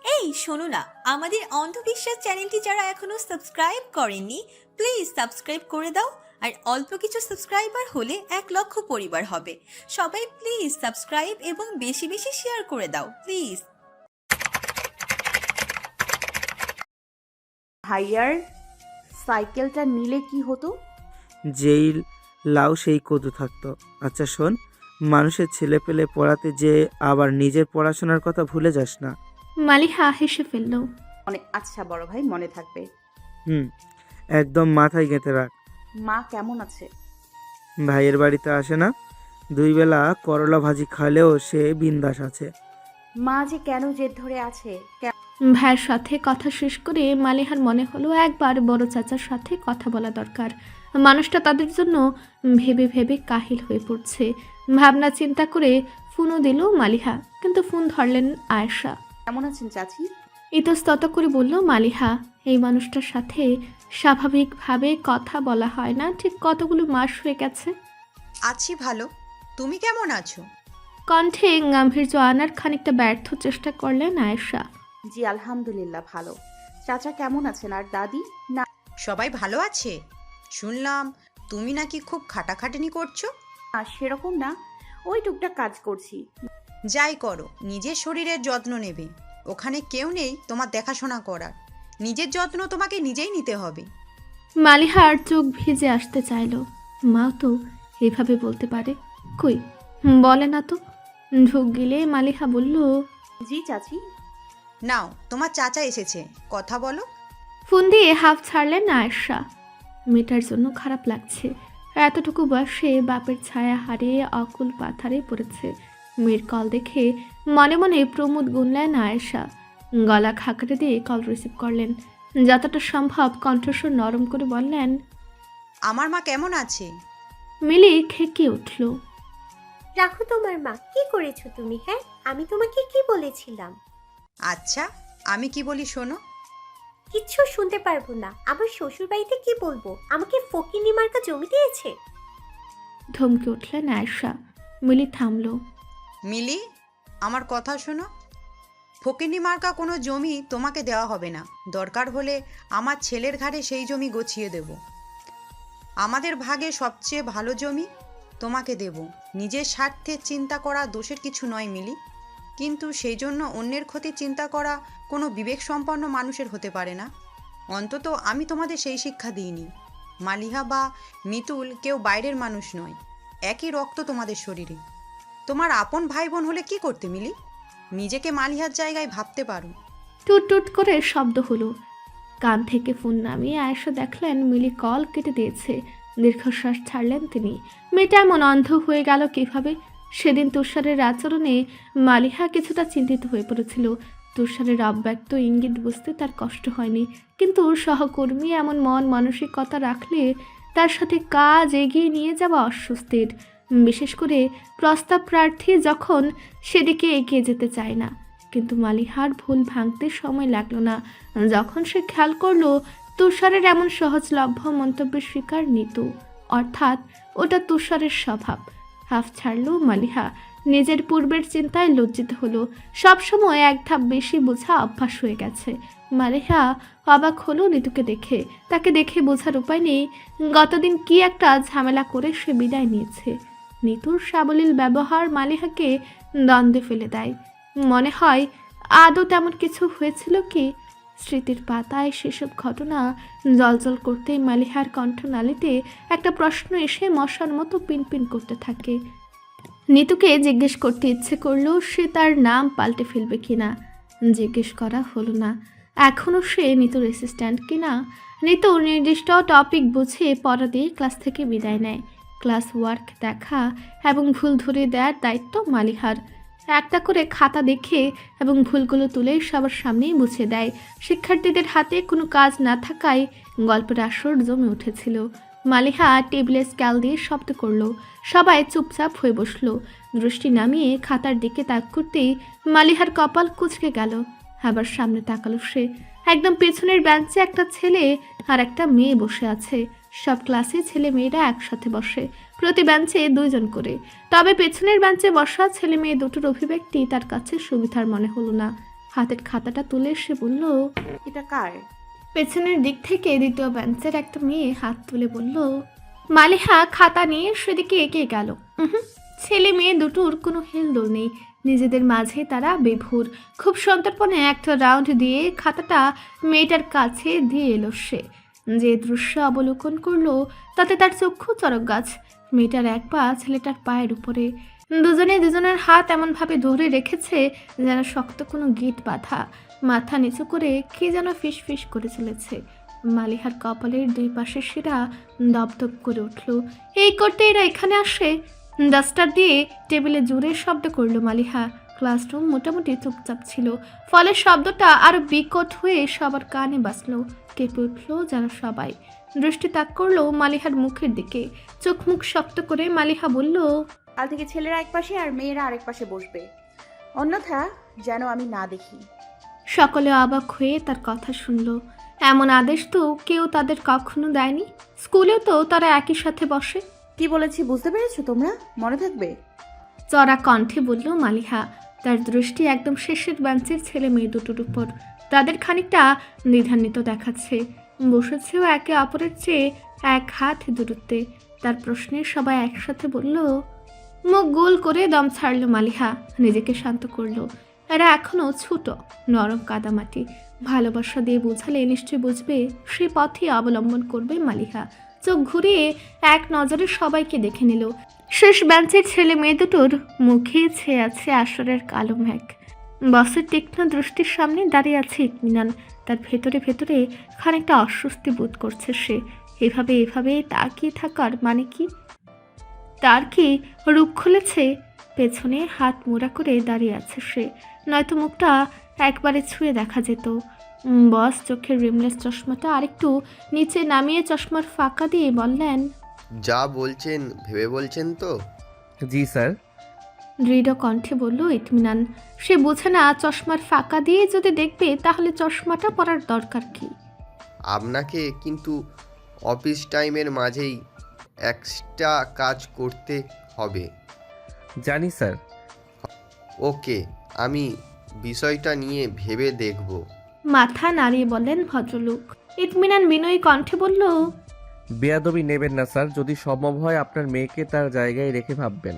এই শোনো না, আমাদের অন্ধবিশ্বাস চ্যানেলটি যারা এখনো সাবস্ক্রাইব করেননি, প্লিজ সাবস্ক্রাইব করে দাও। আর অল্প কিছু সাবস্ক্রাইবার হলে 1 লক্ষ পরিবার হবে। সবাই প্লিজ সাবস্ক্রাইব এবং বেশি বেশি শেয়ার করে দাও প্লিজ। ভাইয়ার সাইকেলটা নিলে কি হতো? যেই লাউ সেই কদু থাকতো। আচ্ছা শোন, মানুষের ছেলে পেলে পড়াতে যে আবার নিজের পড়াশোনার কথা ভুলে যাস না। মালিহা হেসে ফেলল। আচ্ছা বড় ভাই, মনে থাকবে। হুম, একদম মাথায় গেঁথে রাখ। মা কেমন আছে? ভাইয়ের বাড়িতে আসে না, 2 বেলা করলা ভাজি খালেও সে বিন্দাস আছে। মা যে কেন জেদ ধরে আছে? ভাইয়ের সাথে কথা শেষ করে মালিহার মনে হলো একবার বড় চাচার সাথে কথা বলা দরকার। মানুষটা তাদের জন্য ভেবে ভেবে কাহিল হয়ে পড়ছে। ভাবনা চিন্তা করে ফোনও দিল মালিহা, কিন্তু ফোন ধরলেন আয়েশা। কেমন আছেন চাচি? ইতস্তত করে বলল মালিহা। এই মানুষটার সাথে স্বাভাবিকভাবে কথা বলা হয় না ঠিক কতগুলো মাস হয়ে গেছে। আছি ভালো, তুমি কেমন আছো? কণ্ঠে গাম্ভীর্য আনার খানিকটা ব্যর্থ চেষ্টা করলেন আয়েশা। জি আলহামদুলিল্লাহ ভালো। চাচা কেমন আছেন আর দাদি? না সবাই ভালো আছে। শুনলাম তুমি নাকি খুব খাটাখাটনি করছো। না, সেরকম না, ওই টুকটাক কাজ করছি। যাই করো, নিজের শরীরের যত্ন নেবে। ওখানে কেউ নেই তোমার দেখাশোনা করার। নিজের যত্ন তোমাকে নিজেই নিতে হবে। মালিহার চোখ ভিজে আসতে চাইল। মা তো এভাবে বলতে পারে? কই, বলে না তো। ঢোক গিলে মালিহা বলল, জি চাচি। নাও, তোমার চাচা এসেছে, কথা বলো। ফোন দিয়ে হাফ ছাড়লেন আয়েশা। মেয়েটার জন্য খারাপ লাগছে। এতটুকু বয়সে বাপের ছায়া হারিয়ে অকুল পাথারে পড়েছে। মেয়ের কল দেখে মনে মনে প্রমোদ গুনলেন আয়েশা। গলা খাকড়ে দিয়ে কল রিসিভ করলেন। যতটা সম্ভব কণ্ঠস্বর নরম করে বললেন, আমার মা কেমন আছে? মিলি খেকে উঠল। রাখো তোমার মা, কি করেছো তুমি? হ্যাঁ, আমি তোমাকে কি বলেছিলাম? আচ্ছা, আমি কি বলি শোনো। কিচ্ছু শুনতে পারবো না। আমার শ্বশুর বাড়িতে কি বলবো? আমাকে ফকিন্নি মার্কা জমি দিয়েছে। ধমকে উঠলেন আয়েশা। মিলি থামল। মিলি, আমার কথা শোনো। ফকিন্নি মার্কা কোনো জমি তোমাকে দেওয়া হবে না। দরকার হলে আমার ছেলের ঘাড়ে সেই জমি গছিয়ে দেব। আমাদের ভাগে সবচেয়ে ভালো জমি তোমাকে দেব। নিজের স্বার্থে চিন্তা করা দোষের কিছু নয় মিলি, কিন্তু সেই জন্য অন্যের ক্ষতি চিন্তা করা কোনো বিবেকসম্পন্ন মানুষের হতে পারে না। অন্তত আমি তোমাদের সেই শিক্ষা দিইনি। মালিহা বা মিতুল কেউ বাইরের মানুষ নয়, একই রক্ত তোমাদের শরীরে। তোমার আপন ভাই বোন হলে কি করতে মিলি? নিজেকে মালিহার জায়গায় ভাবতে পারো। টুট টুট করে শব্দ হলো। কান থেকে ফোন নামিয়ে আয়েশা দেখলেন মিলি কল কেটে দিয়েছে। দীর্ঘশ্বাস ছাড়লেন তিনি। মেয়েটা এমন অন্ধ হয়ে গেল কিভাবে? সেদিন তুষারের আচরণে মালিহা কিছুটা চিন্তিত হয়ে পড়েছিল। তুষারের অব্যক্ত ইঙ্গিত বুঝতে তার কষ্ট হয়নি, কিন্তু সহকর্মী এমন মন মানসিকতা রাখলে তার সাথে কাজ এগিয়ে নিয়ে যাওয়া অস্বস্তির। বিশেষ করে প্রস্তাব প্রার্থী যখন সেদিকে এগিয়ে যেতে চায় না। কিন্তু মালিহার ভুল ভাঙতে সময় লাগলো না। যখন সে খেয়াল করলো তুষারের এমন সহজলভ্য মন্তব্যের শিকার নিতু, অর্থাৎ ওটা তুষারের স্বভাব। হাফ ছাড়লো মালিহা। নিজের পূর্বের চিন্তায় লজ্জিত হলো। সবসময় এক ধাপ বেশি বোঝা অভ্যাস হয়ে গেছে। মালিহা অবাক হলো নিতুকে দেখে। তাকে দেখে বোঝার উপায় নেই গতদিন কি একটা ঝামেলা করে সে বিদায় নিয়েছে। নিতুর সাবলীল ব্যবহার মালিহাকে দ্বন্দ্বে ফেলে দেয়। মনে হয় আদৌ তেমন কিছু হয়েছিল কি? স্মৃতির পাতায় সেসব ঘটনা জলজল করতেই মালিহার কণ্ঠনালীতে একটা প্রশ্ন এসে মশার মতো পিনপিন করতে থাকে। নিতুকে জিজ্ঞেস করতে ইচ্ছে করলো সে তার নাম পাল্টে ফেলবে কিনা। জিজ্ঞেস করা হলো না। এখনও সে নিতুর অ্যাসিস্ট্যান্ট কিনা। নিতু নির্দিষ্ট টপিক বুঝে পড়া দিয়ে ক্লাস থেকে বিদায় নেয়। ক্লাস ওয়ার্ক দেখা এবং ভুল ধরে দেওয়ার দায়িত্ব মালিহার। একটা করে খাতা দেখে এবং ভুলগুলো তুলে সবার সামনেই মুছে দেয়। শিক্ষার্থীদের হাতে কোনো কাজ না থাকায় গল্পের আসর জমে উঠেছিল। মালিহা টেবিলে স্কেল দিয়ে শব্দ করলো। সবাই চুপচাপ হয়ে বসলো। দৃষ্টি নামিয়ে খাতার দিকে তাক করতেই মালিহার কপাল কুঁচকে গেল। আবার সামনে তাকালো সে। একদম পেছনের বেঞ্চে একটা ছেলে আর একটা মেয়ে বসে আছে। সব ক্লাসে ছেলে মেয়েরা একসাথে বসে, প্রতি বেঞ্চে 2 জন করে। তবে পেছনের বেঞ্চে বসা ছেলে মেয়ে দুটোর অভিব্যক্তি তার কাছে সুবিধার মনে হলো না। হাতের খাতাটা তুলে সে বলল, এটা কার? পেছনের দিক থেকে দ্বিতীয় বেঞ্চের একটা মেয়ে হাত তুলে বলল। মালিহা খাতা নিয়ে সেদিকে এগিয়ে গেল। ছেলে মেয়ে দুটোর কোনো হেলদোল নেই, নিজেদের মাঝে তারা বিভোর। খুব সন্তর্পণে একটা রাউন্ড দিয়ে খাতাটা মেয়েটার কাছে দিয়ে এলো সে। যে দৃশ্য অবলোকন করলো তাতে তার চক্ষু চরক গাছ। মেয়েটার এক পা ছেলেটার পায়ের উপরে, দুজনে দুজনের হাত এমনভাবে ধরে রেখেছে যেন শক্ত কোনো গিট বাঁধা। মাথা নিচু করে কে যেন ফিস ফিস করে চলেছে। মালিহার কপালের দুই পাশের শিরা দপদপ করে উঠল। এই করতে এরা এখানে আসে? ডাস্টার দিয়ে টেবিলে জোরে শব্দ করলো মালিহা। ক্লাসরুম মোটামুটি চুপচাপ ছিল, ফলে শব্দটা আরো বিকট হয়ে সবার কানে বাজলো। কেঁপে উঠল যেন সবাই। দৃষ্টি তাক করলো মালিহার মুখের দিকে। চোখ মুখ শক্ত করে মালিহা বলল, কাল থেকে ছেলেরা এক পাশে আর মেয়েরা আরেক পাশে বসবে, অন্যথা যেন আমি না দেখি। সকলে অবাক হয়ে তার কথা শুনল। এমন আদেশ তো কেউ তাদের কখনো দেয়নি। স্কুলেও তো তারা একই সাথে বসে। কি বলেছি বুঝতে পেরেছো তোমরা? মনে থাকবে? চড়া কণ্ঠে বলল মালিহা। তার দৃষ্টি একদম শেষের বেঞ্চের ছেলে মেয়ে দুটোর উপর। তাদের খানিকটা দ্বিধান্বিত দেখাচ্ছে, বসেছেও একে অপরের চেয়ে এক হাত দূরত্বে। তার প্রশ্নে সবাই একসাথে বলল। মুখ গোল করে দম ছাড়ল মালিহা, নিজেকে শান্ত করলো। এরা এখনো ছোট, নরম কাদামাটি। ভালোবাসা দিয়ে বোঝালে নিশ্চয় বুঝবে, সে পথে অবলম্বন করবে মালিহা। চোখ ঘুরিয়ে এক নজরে সবাইকে দেখে নিল। শেষ বেঞ্চের ছেলে মেয়ে দুটোর মুখে ছেয়ে আছে আসরের কালো মেঘ। বসের তীক্ষ্ণ দৃষ্টির সামনে দাঁড়িয়ে আছে ইতমিনান। তার ভেতরে ভেতরে খানিকটা অস্বস্তি বোধ করছে সে। এভাবে তাকিয়ে থাকার মানে কি? তার কি রূপ খুলেছে? পেছনে হাত মোড়া করে দাঁড়িয়ে আছে সে, নয়তো মুখটা একবারে ছুঁয়ে দেখা যেত। বস চোখের রিমলেস চশমাটা আরেকটু নিচে নামিয়ে চশমার ফাঁকা দিয়ে বললেন, যা বলছেন ভেবে বলছেন তো? জি স্যার। দৃঢ় কণ্ঠে বলল ইতমিনান। সে বোঝে না চশমার ফাঁকা দিয়ে যদি দেখবে তাহলে চশমাটা পরার দরকার কি। আপনাকে কিন্তু অফিস টাইমের মাঝেই এক্সট্রা কাজ করতে হবে। জানি স্যার। ওকে, আমি বিষয়টা নিয়ে ভেবে দেখব। মাথা নাড়িয়ে বললেন ভদ্রলোক। ইতমিনান বিনয়ী কণ্ঠে বলল, বেয়াদবি নেবেন না স্যার, যদি সম্ভব হয় আপনার মেয়েকে তার জায়গায় রেখে ভাববেন।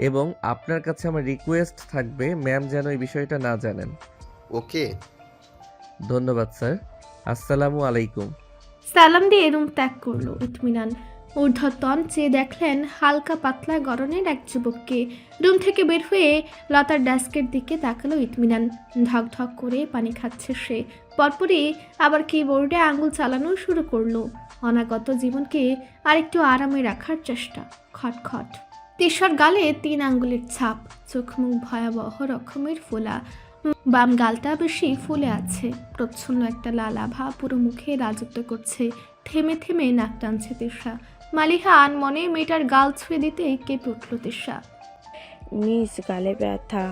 এবং আপনার কাছে আমার রিকোয়েস্ট থাকবে ম্যাম যেন এই বিষয়টা না জানেন। ওকে। ধন্যবাদ স্যার, আসসালামু আলাইকুম। সালাম দিয়ে রুম ত্যাগ করলো ইতমিনান। ঊর্ধ্বতন চেয়ে দেখলেন হালকা পাতলা গড়নের এক যুবককে। রুম থেকে বের হয়ে লতার ডেস্কের দিকে তাকালো ইতমিনান। ঢক ঢক করে পানি খাচ্ছে সে। পরপরই আবার কিবোর্ডে আঙুল চালানো শুরু করলো। অনাগত জীবনকে আরেকটু আরামে রাখার চেষ্টা। খটখট। তিশার গালে 3 আঙ্গুলের ছাপ, চোখ মুখ ভয়াবহ রকমের ফোলা। বাম গালটা বেশি ফুলে আছে। প্রচ্ছন্ন একটা লাল আভা পুরো মুখে রাজত্ব করছে। থেমে থেমে নাক টানছে তিশা। মালিহা আনমনে মেয়েটার গাল ছুঁয়ে দিতে কেঁপে উঠল তিশা। মিস, গালে ব্যথা।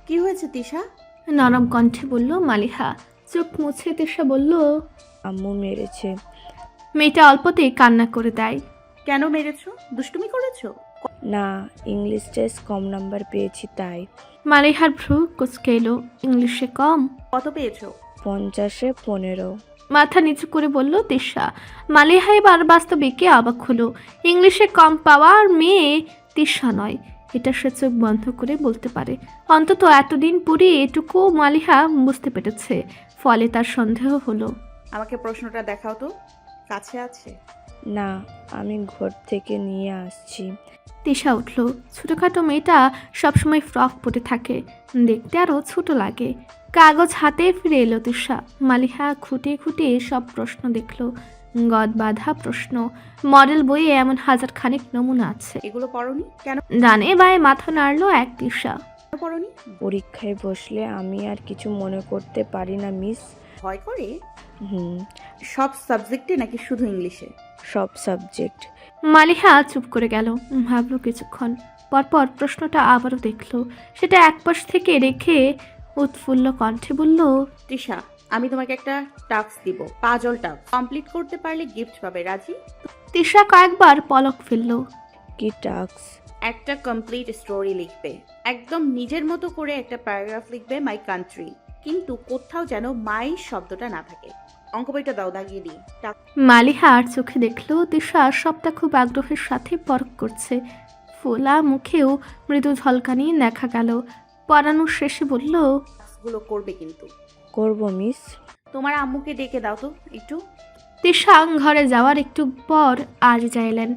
কি হয়েছে তিশা? নরম কণ্ঠে বলল মালিহা। চোখ মুছে তিশা বলল, আম্মু মেরেছে। মেয়েটা অল্পতেই কান্না করে দেয়। কেন মেরেছো? দুষ্টুমি করেছো? না, ইংলিশ টেস্ট কম নাম্বার পেয়েছি তাই। মালিহার ভ্রু কুঁচকে এলো। ইংলিশে কম? কত পেয়েছো? 50-এ 15। মাথা নিচু করে বলল তিশা। মালিহা এবার বাস্তবিকে অবাক হলো। ইংলিশে কম পাওয়ার মেয়ে তিশা নয়, এটা সে চোখ বন্ধ করে বলতে পারে। অন্তত এতদিন পরে এটুকু মালিহা বুঝতে পেরেছে। ফলে তার সন্দেহ হলো। আমাকে প্রশ্নটা দেখাও তো, কাছে আছে? না, আমি ঘর থেকে নিয়ে আসছি। তিশা উঠল। ছোটখাটো মেয়েটা সবসময় ফ্রক পরে থাকে, দেখতে আরও ছোট লাগে। কাগজ হাতে ফিরে এলো তিশা। মালিহা খুঁটিয়ে খুঁটিয়ে সব প্রশ্ন দেখলো। গদ বাঁধা প্রশ্ন। মডেল বইয়ে এমন হাজার খানিক নমুনা আছে। এগুলো পড়োনি কেন? ডানে বায়ে মাথা নাড়লো এক তিশা। পড়োনি? পরীক্ষায় বসলে আমি আর কিছু মনে করতে পারি না মিস। ভয় করে? হুম, সব সাবজেক্টে নাকি শুধু ইংলিশে? সব সাবজেক্ট। মালিহা চুপ করে গেল। ভাবলো কিছুক্ষণ। পরপর প্রশ্নটা আবারও দেখলো। সেটা একপাশ থেকে রেখে উৎফুল্ল কণ্ঠে বলল, তিশা, আমি তোমাকে একটা টাস্ক দিব, পাজল টাস্ক। কমপ্লিট করতে পারলে গিফট পাবে, রাজি? তিশা কয়েকবার পলক ফেললো। কি টাস্ক? একটা কমপ্লিট স্টোরি লিখবে, একদম নিজের মতো করে একটা প্যারাগ্রাফ লিখবে, মাই কান্ট্রি। কিন্তু কোথাও যেন মায়ের শব্দটা না থাকে। অঙ্ক বইটা দাও, দাগিয়ে দিই। মালিহা আর চোখে দেখল তিশা সবটা খুব আগ্রহের সাথে পরখ করছে। ফোলা মুখেও মৃদু ঝলকানি দেখা গেল। পড়ানোর শেষে বলল, ক্লাসগুলো করবে কিন্তু। করব মিস। তোমার আম্মুকে ডেকে দাও তো একটু। তিশা ঘরে যাওয়ার একটু পর আজিজা এলেন।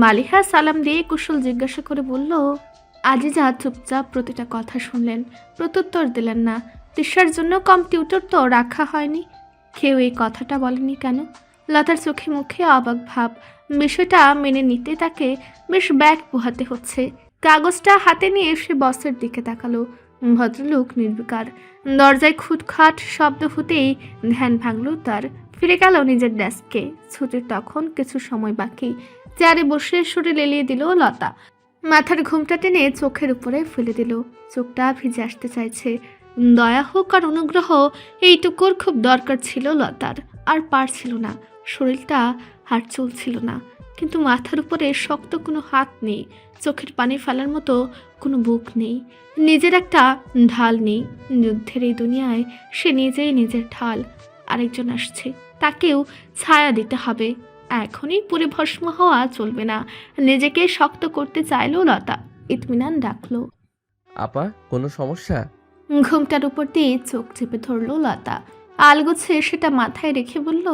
মালিহা সালাম দিয়ে কুশল জিজ্ঞাসা করে বলল, আজিজা চুপচাপ প্রতিটা কথা শুনলেন, প্রত্যুত্তর দিলেন না। তিশার জন্য কম্পিউটার তো রাখা হয়নি। কেউ এই কথাটা বলেনি কেন? লতার চোখে মুখে অবাক ভাব। বিষয়টা মেনে নিতে তাকে বেশ ব্যাগ পোহাতে হচ্ছে। কাগজটা হাতে নিয়ে সে বসের দিকে তাকালো। ভদ্রলোক নির্বিকার। দরজায় খুটখাট শব্দ হতেই ধ্যান ভাঙল তার। ফিরে গেল নিজের ডেস্কে। ছুটির তখন কিছু সময় বাকি। চেয়ারে বসে শরীর এলিয়ে দিল লতা। মাথার ঘুমটা টেনে চোখের উপরে ফেলে দিল। চোখটা ভিজে আসতে চাইছে। দয়া হোক আর অনুগ্রহ এইটুকুর খুব দরকার ছিল লতার। আর পারছিল না। শরীরটা আর চলছিল না। কিন্তু মাথার উপরে শক্ত কোনো হাত নেই। চোখের পানি ফেলার মতো কোনো বুক নেই। নিজের একটা ঢাল নেই। যুদ্ধের এই দুনিয়ায় সে নিজেই নিজের ঢাল। আরেকজন আসছে, তাকেও ছায়া দিতে হবে। এখনই পুরে ভস্ম হওয়া চলবে না। নিজেকে শক্ত করতে চাইল লতা। ইতমিনান ডাকলো। আপা, কোনো সমস্যা? ঘুমটার উপর দিয়ে চোখ চেপে ধরল লতা। আলগোছে সেটা মাথায় রেখে বলল,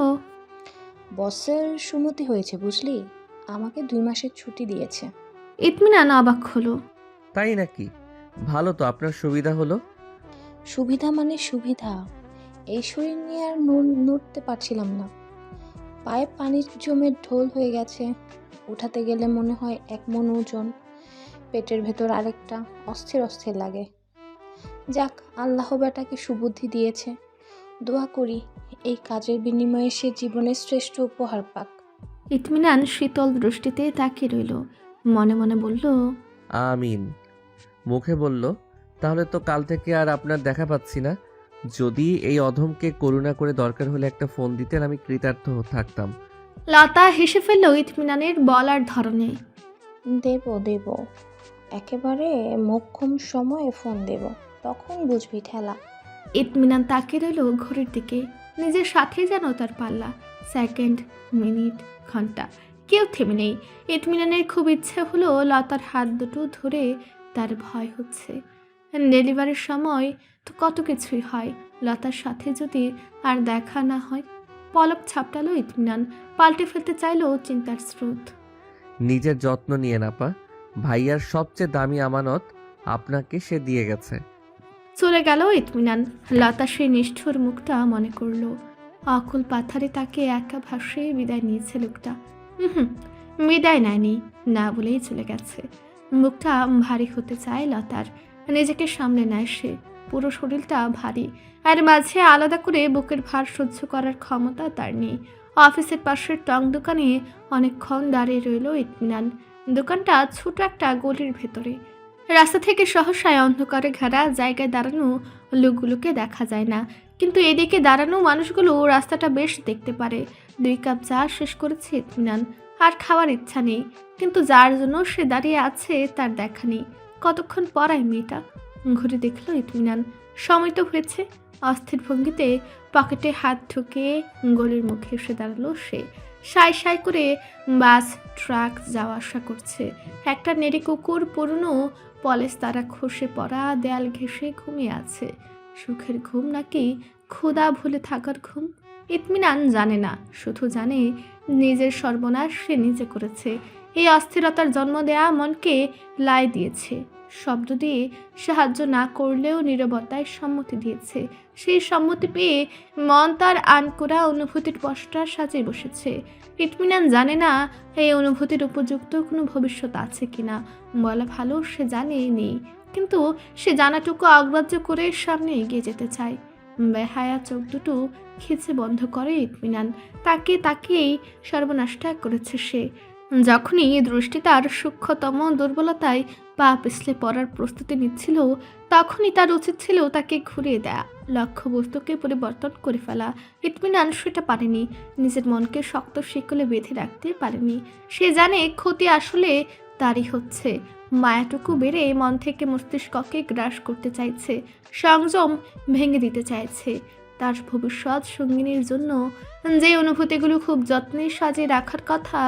বসের সুমতি হয়েছে বুঝলি, আমাকে 2 মাসের ছুটি দিয়েছে। ইতমিনান অবাক হলো। তাই নাকি? ভালো তো, আপনার সুবিধা হলো। সুবিধা মানে সুবিধা, এই শরীর নিয়ে আর নড়তে পারছিলাম না। পায়ে পানির জমে ঢোল হয়ে গেছে। উঠাতে গেলে মনে হয় 1 মণ ওজন। পেটের ভেতর আরেকটা, অস্থির অস্থির লাগে। যাক, আল্লাহ বেটাকে সুবুদ্ধি দিয়েছে। দোয়া করি এই কাজের বিনিময়ে সে জীবনের শ্রেষ্ঠ উপহার পাক। ইতমিনান শীতল দৃষ্টিতে তাকিয়ে রইল। মনে মনে বলল, আমিন। মুখে বলল, তাহলে তো কাল থেকে আর আপনার দেখা পাচ্ছি না। যদি এই অধমকে করুণা করে দরকার হলে একটা ফোন দিতেন, আমি কৃতার্থ থাকতাম। লতা হেসে ফেলল ইতমিনানের বলার ধরনে। দেব একেবারে মোক্ষম সময়ে ফোন দেব, তখন বুঝবি ঠেলা। ইতমিনান তাকিয়ে রইল ঘড়ির দিকে। নিজের সাথে যেন তার পাল্লা। সেকেন্ড, মিনিট, ঘন্টা, কেউ থেমে নেই। ইতমিনানের খুব ইচ্ছে হলো লতার হাত দুটো ধরে। তার ভয় হচ্ছে। ডেলিভারির সময় তো কত কিছুই হয়। লতার সাথে যদি আর দেখা না হয়। পলক ছাপটালো ইতমিনান। পাল্টে ফেলতে চাইল চিন্তার স্রোত। নিজের যত্ন নিয়ে আপা। ভাইয়ার সবচেয়ে দামি আমানত আপনাকে সে দিয়ে গেছে। চলে গেল ইতমিনান। লতা সেই নিষ্ঠুর মুখটা মনে করল। অকুল পাথারে তাকে একা ভাসে বিদায় নিয়েছে লোকটা। বিদায় নেয়নি, না বলেই চলে গেছে। মুখটা ভারী হতে চায় লতার। নিজেকে সামনে নেয় সে। পুরো শরীরটা ভারী। আর মাঝে আলাদা করে বুকের ভার সহ্য করার ক্ষমতা তার নেই। অফিসের পাশের টং দোকানে অনেকক্ষণ দাঁড়িয়ে রইল ইতমিনান। দোকানটা ছোট একটা গলির ভেতরে। রাস্তা থেকে সহসায় অন্ধকারে ঘেরা জায়গায় দাঁড়ানো লোকগুলোকে দেখা যায় না। কিন্তু এদিকে দাঁড়ানো মানুষগুলো রাস্তাটা বেশ দেখতে পারে। 2 কাপ চা শেষ করেছে ইতমিনান। আর খাওয়ার ইচ্ছা নেই। কিন্তু যার জন্য সে দাঁড়িয়ে আছে তার দেখা নেই। কতক্ষণ পরায় মেয়েটা? ঘুরে দেখলো ইতমিনান। সময় তো হয়েছে। অস্থির ভঙ্গিতে পকেটে হাত ঢুকে গলির মুখে এসে দাঁড়ালো সে। সাই সাই করে বাস ট্রাক যাওয়া আসা করছে। একটা নেড়ে কুকুর পুরনো পলেস তারা খসে পড়া দেয়াল ঘেঁষে ঘুমিয়ে আছে। সুখের ঘুম নাকি ক্ষুধা ভুলে থাকার ঘুম? ইতমিনান জানে না। শুধু জানে নিজের সর্বনাশ সে নিজে করেছে। এই অস্থিরতার জন্ম দেয়া মনকে লাই দিয়েছে। শব্দ দিয়ে সাহায্য না করলেও নীরবতায় সম্মতি দিয়েছে। সেই সম্মতি পেয়ে মন তার আনকোরা অনুভূতির পশটা সাজিয়ে বসেছে। ইতমিনান জানে না এই অনুভূতির উপযুক্ত কোনো ভবিষ্যৎ আছে কিনা। বলা ভালো, সে জানে নেই। কিন্তু সে জানাটুকু অগ্রাহ্য করে সামনে এগিয়ে যেতে চায়। বেহায়া চোখ দুটো খিচে বন্ধ করে ইতমিনান। তাকিয়েই সর্বনাশটা করেছে সে। যখনই দৃষ্টি তার সূক্ষ্মতম দুর্বলতায় পা পিছলে পড়ার প্রস্তুতি নিচ্ছিল, তখনই তার উচিত ছিল তাকে ঘুরিয়ে দেয়া, লক্ষ্যবস্তুকে পরিবর্তন করে ফেলা। ইতমিনান সেটা পারেনি। নিজের মনকে শক্ত শিকলে বেঁধে রাখতে পারেনি। সে জানে ক্ষতি আসলে তারই হচ্ছে। মায়াটুকু বেড়ে মন থেকে মস্তিষ্ককে গ্রাস করতে চাইছে, সংযম ভেঙে দিতে চাইছে। তার ভবিষ্যৎ সঙ্গিনীর জন্য যে অনুভূতিগুলো খুব যত্নে সাজিয়ে রাখার কথা,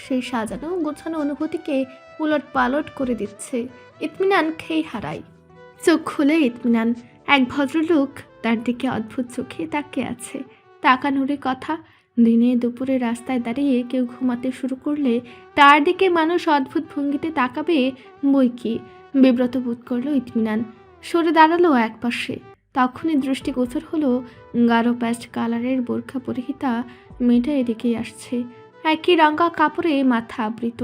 সেই সাজানো গোছানো অনুভূতিকে উলট পালট করে দিচ্ছে। ইতমিনান খেই হারায়। চোখ খুলে ইতমিনান। এক ভদ্রলোক তার দিকে অদ্ভুত চোখে তাকিয়ে আছে। তাকানোরই কথা। দিনে দুপুরে রাস্তায় দাঁড়িয়ে কেউ ঘুমাতে শুরু করলে তার দিকে মানুষ অদ্ভুত ভঙ্গিতে তাকাবে বই কি। বিব্রত বোধ করলো ইতমিনান। সরে দাঁড়ালো একপাশে। তখনই দৃষ্টিগোচর হলো গাঢ় প্যাস্ট কালারের বোরখা পরিহিতা মেয়েটা এদিকেই আসছে। একই রঙা কাপড়ে মাথা আবৃত,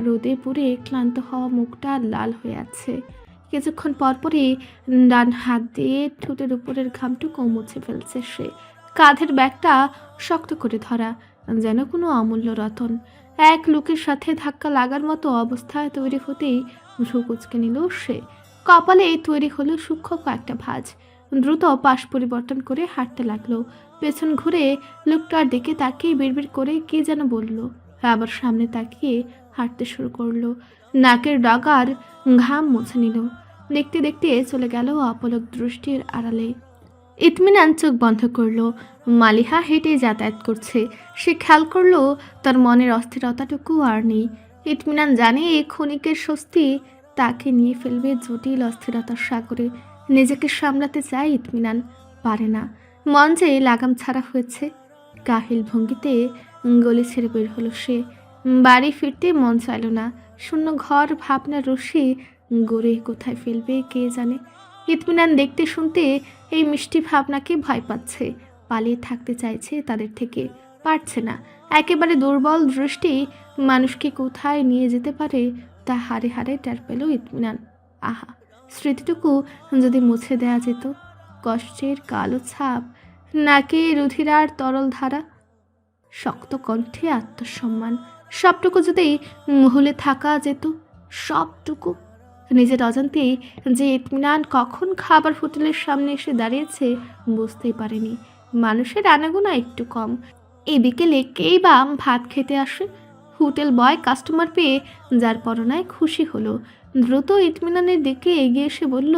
রোদে পুড়ে ক্লান্ত হওয়া মুখটা লাল হয়ে আছে। কিছুক্ষণ পরপরই ডান হাত দিয়ে ঠোঁটের উপরের ঘামটুকু মুছে ফেলছে সে। কাঁধের ব্যাগটা শক্ত করে ধরা, যেন কোনো অমূল্য রতন। এক লোকের সাথে ধাক্কা লাগার মতো অবস্থায় তৈরি হতেই ভ্রু কুঁচকে নিল সে। কপালে তৈরি হলো সূক্ষ্ম কয়েকটা ভাঁজ। দ্রুত পাশ পরিবর্তন করে হাঁটতে লাগলো। পেছন ঘুরে লোকটার দিকে তাকিয়ে বিড়বিড় করে কি যেন বলল, আবার সামনে তাকিয়ে হাঁটতে শুরু করলো। নাকের ডগার ঘাম মুছে নিল। দেখতে দেখতে চলে গেল অপলক দৃষ্টির আড়ালে। ইতমিনান চোখ বন্ধ করলো। মালিহা হেঁটে যাতায়াত করছে। সে খেয়াল করলো তার মনের অস্থিরতাটুকু আর নেই। ইতমিনান জানে এই ক্ষণিকের স্বস্তি তাকে নিয়ে ফেলবে জটিল অস্থিরতার সাগরে। নিজেকে সামলাতে চায় ইতমিনান, পারে না। মন যে লাগাম ছাড়া হয়েছে। কাহিল ভঙ্গিতে গলি ছেড়ে বের হলো সে। বাড়ি ফিরতে মন চাইল না। শূন্য ঘর ভাবনা রশি গড়ে কোথায় ফেলবে কে জানে। ইতমিনান দেখতে শুনতে এই মিষ্টি ভাবনাকে ভয় পাচ্ছে। পালিয়ে থাকতে চাইছে তাদের থেকে, পারছে না। একেবারে দুর্বল দৃষ্টি মানুষকে কোথায় নিয়ে যেতে পারে তা হারে হারে টের পেল ইতমিনান। আহা, স্মৃতিটুকু যদি মুছে দেয়া যেত। কষ্টের কালো ছাপ, নাকে রুধিরার তরল ধারা, শক্ত কণ্ঠে আত্মসম্মান, সবটুকু যদি মহলে থাকা যেত। সবটুকু। নিজের অজান্তেই যে ইতমিনান কখন খাবার হোটেলের সামনে এসে দাঁড়িয়েছে বুঝতেই পারেনি। মানুষের আনাগোনা একটু কম। এই বিকেলে কেই বা ভাত খেতে আসে? হোটেল বয় কাস্টমার পেয়ে যার পরনায় খুশি হলো। দ্রুত ইতমিনানের দিকে এগিয়ে এসে বলল,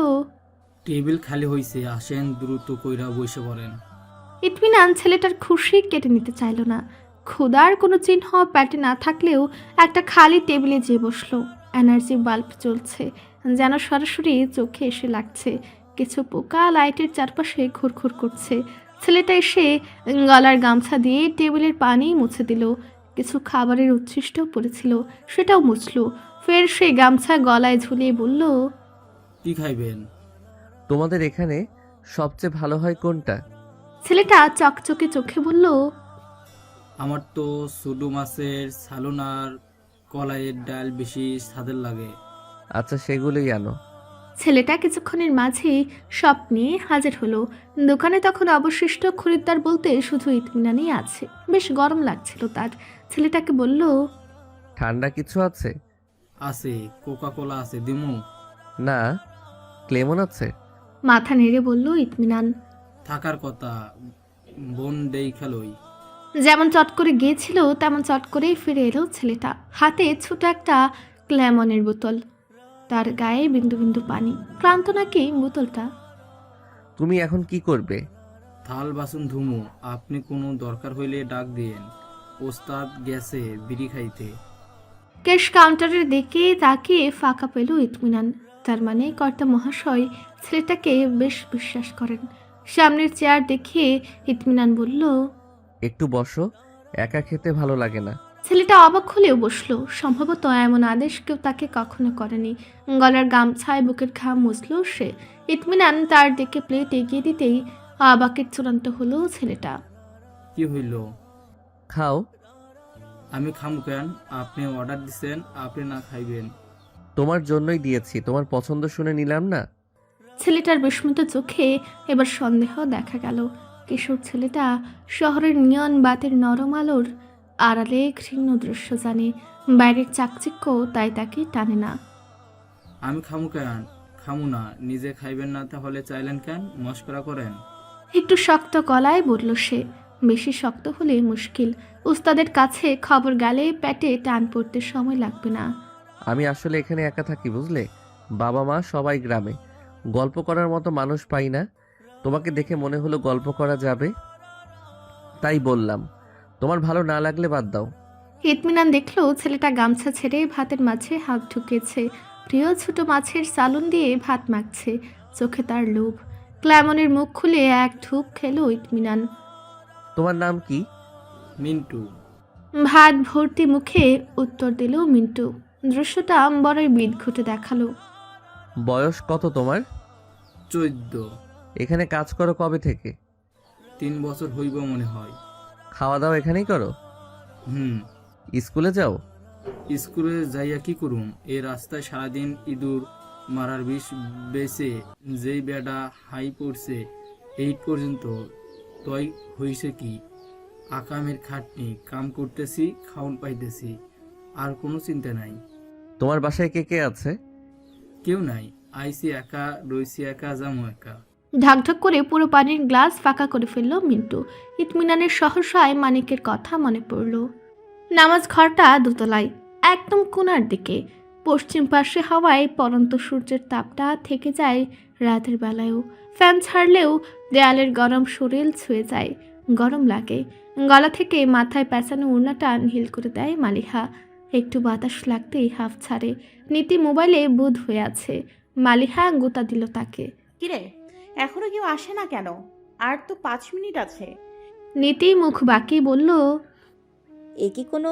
টেবিল খালি হইছে, আসেন দ্রুত কইরা বসে পড়েন। ইতমিনান ছেলেটার খুশি কেটে নিতে চাইল না। ক্ষুধার কোনো চিহ্ন পেটে না থাকলেও একটা খালি টেবিলে যেয়ে বসলো। এনার্জি বাল্ব জ্বলছে, যেন সরাসরি চোখে এসে লাগছে। কিছু পোকা লাইটের চারপাশে ঘুরঘুর করছে। ছেলেটা এসে গলার গামছা দিয়ে টেবিলের পানি মুছে দিল। কিছু খাবারের উচ্ছিষ্ট পড়েছিল, সেটাও মুছলো। ফের সে গামছা গলায় ঝুলিয়ে বলল, কি খাইবেন? তোমাদের এখানে সবচেয়ে ভালো হয় কোনটা? ছেলেটা চকচকে চোখে বলল, আমার তো সুডু মাছের সালুন আর কলাইয়ের ডাল বেশি স্বাদের লাগে। আচ্ছা, সেগুলোই আনো। ছেলেটা কিছুক্ষণের মাঝেই সব নিয়ে হাজির হলো। দোকানে তখন অবশিষ্ট খরিদ্দার বলতে শুধু ইতমিনানই আছে। বেশ গরম লাগছিল তার। ছেলেটাকে বলল, ঠান্ডা কিছু আছে? আছে, কোকা কোলা আছে, দিমু? না, ক্লেমন আছে? মাথা নেড়ে বলল ইতমিনান। থাকার কথা, বোন দেই খেলোই। যেমন চট করে গিয়েছিল তেমন চট করেই ফিরে এলো ছেলেটা। হাতে ছোট একটা ক্লেমনের বোতল, তার গায়ে বিন্দু বিন্দু পানি। ক্লান্ত নাকি বোতলটা। তুমি এখন কি করবে? থাল বাসন ধুমু, আপনি কোনো দরকার হইলে ডাক দিয়েন। ওস্তাদ গেছে বিড়ি খাইতে। ক্যাশ কাউন্টারের দিকে তাকিয়ে ফাঁকা পেল ইতমিনান। তার মানে কর্তা মহাশয় ছেলেটাকে বেশ বিশ্বাস করেন। সামনের চেয়ার দেখে ইতমিনান বলল, একটু বসো, একা খেতে ভালো লাগে না। ছেলেটা অবাক হলেও বসলো। সম্ভবত এমন আদেশ কেউ তাকে কখনো করেনি। গলার গামছায় বুকের ঘাম মুছল সে। ইতমিনান তার দিকে প্লেট এগিয়ে দিতেই অবাকের চূড়ান্ত হলো ছেলেটা। কি হইল? খাও। আমি খামু কেন? আপনি অর্ডার দিছেন, আপনি না খাইবেন? তোমার জন্যই দিয়েছি, তোমার পছন্দ শুনে নিলাম না। ছেলেটার বিস্মিত চোখে এবার সন্দেহ দেখা গেল। কিশোর ছেলেটা শহরের নিয়ন বাতির নরম আলোর আড়ালে ঘৃণ্য দৃশ্য জানে। বাইরের চাকচিক্য তাই তাকে টানে না। আমি খামু কেন? খামু না। নিজে খাইবেন না তাহলে চাইলেন কেন? মস্করা করেন? একটু শক্ত গলায় বলল সে। বেশি শক্ত হলে মুশকিল। উস্তাদের কাছে খবর গেলে পেটে টান পড়তে সময় লাগবে না। আমি আসলে এখানে একা থাকি বুঝলে, বাবা মা সবাই গ্রামে। গল্প করার মতো মানুষ পাই না। তোমাকে দেখে মনে হলো গল্প করা যাবে, তাই বললাম। তোমার ভালো না লাগলে বাদ দাও। ইতমিনান দেখলো ছেলেটা গামছা ছেড়ে ভাতের মাঝে হাত ঢুকেছে, প্রিয় ছোট মাছের সালুন দিয়ে ভাত মাখছে, চোখে তার লোভ। ক্ল্যামনের মুখ খুলে এক ঢুক খেলো ইতমিনান। তোমার নাম কি? মিন্টু। ভাত ভর্তি মুখে উত্তর দিল মিন্টু। দৃশ্যটা বড়ই বিদঘুটে দেখালো। বয়স কত তোমার? 14। এখানে কাজ করো কবে থেকে? 3 বছর হইব মনে হয়। খাওয়া দাওয়া এখানেই করো? হুম। স্কুলে যাও? স্কুলে যাইয়া কি করুম, এই রাস্তায় সারাদিন ইঁদুর মারার বিষ বেছে যেই বেডা হাই পড়ছে 8 পর্যন্ত, তই হইছে কি? আকামের খাটনি, কাম করতেছি, খাউন পাইতেছি, আর কোনো চিন্তা নাই। তোমার বাসায় কে কে আছে? কেউ নাই, আইসি একা, রইছি একা, যামো একা। ঢাকঢাক করে পুরো পানির গ্লাস ফাঁকা করে ফেলল মিন্টু। ইতমিনানের সহসায় মানিকের কথা মনে পড়ল। নামাজ ঘরটা দোতলায়, একদম কোণার দিকে। পশ্চিম পাশে হাওয়ায় পরন্ত সূর্যের তাপটা থেকে যায় রাতের বেলায়ও। ফ্যান ছাড়লেও দেয়ালের গরম শরীর ছুঁয়ে যায়, গরম লাগে। গলা থেকে মাথায় পেঁচানো ওড়নাটা ঢিল করে দেয় মালিহা। একটু বাতাস লাগতেই হাফ ছাড়ে। নীতি মোবাইলে বুঁদ হয়ে আছে। মালিহা গোতা দিল তাকে। কিরে, এখনো কেউ আসে না কেন? আর তো 5 মিনিট আছে। নীতি মুখ বাঁকিয়ে বলল, এ কি কোনো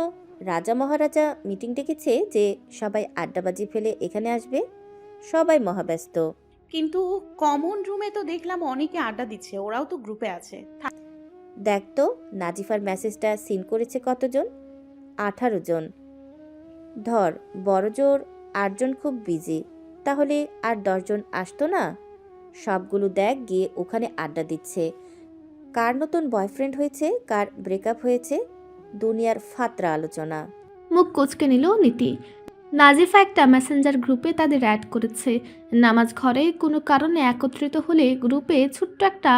রাজা মহারাজা মিটিং ডেকেছে যে সবাই আড্ডাবাজি ফেলে এখানে আসবে? সবাই মহাব্যস্ত। কিন্তু কমন রুমে তো দেখলাম অনেকে আড্ডা দিচ্ছে, ওরাও তো গ্রুপে আছে। দেখ তো নাজিফার মেসেজটা সিন করেছে কতজন? 18 জন। ধর বড় জোর 8 জন খুব বিজি, তাহলে আর 10 জন আসতো না? সবগুলো দেখ গিয়ে ওখানে আড্ডা দিচ্ছে। কার নতুন বয়ফ্রেন্ড হয়েছে, কার ব্রেকআপ হয়েছে, দুনিয়ার ফাতরা আলোচনা। মুখ কুঁচকে নিল নীতি। নাজিফা একটা মেসেঞ্জার গ্রুপে তাদের অ্যাড করেছে। নামাজ ঘরে কোনো কারণে একত্রিত হলে গ্রুপে ছোট্ট একটা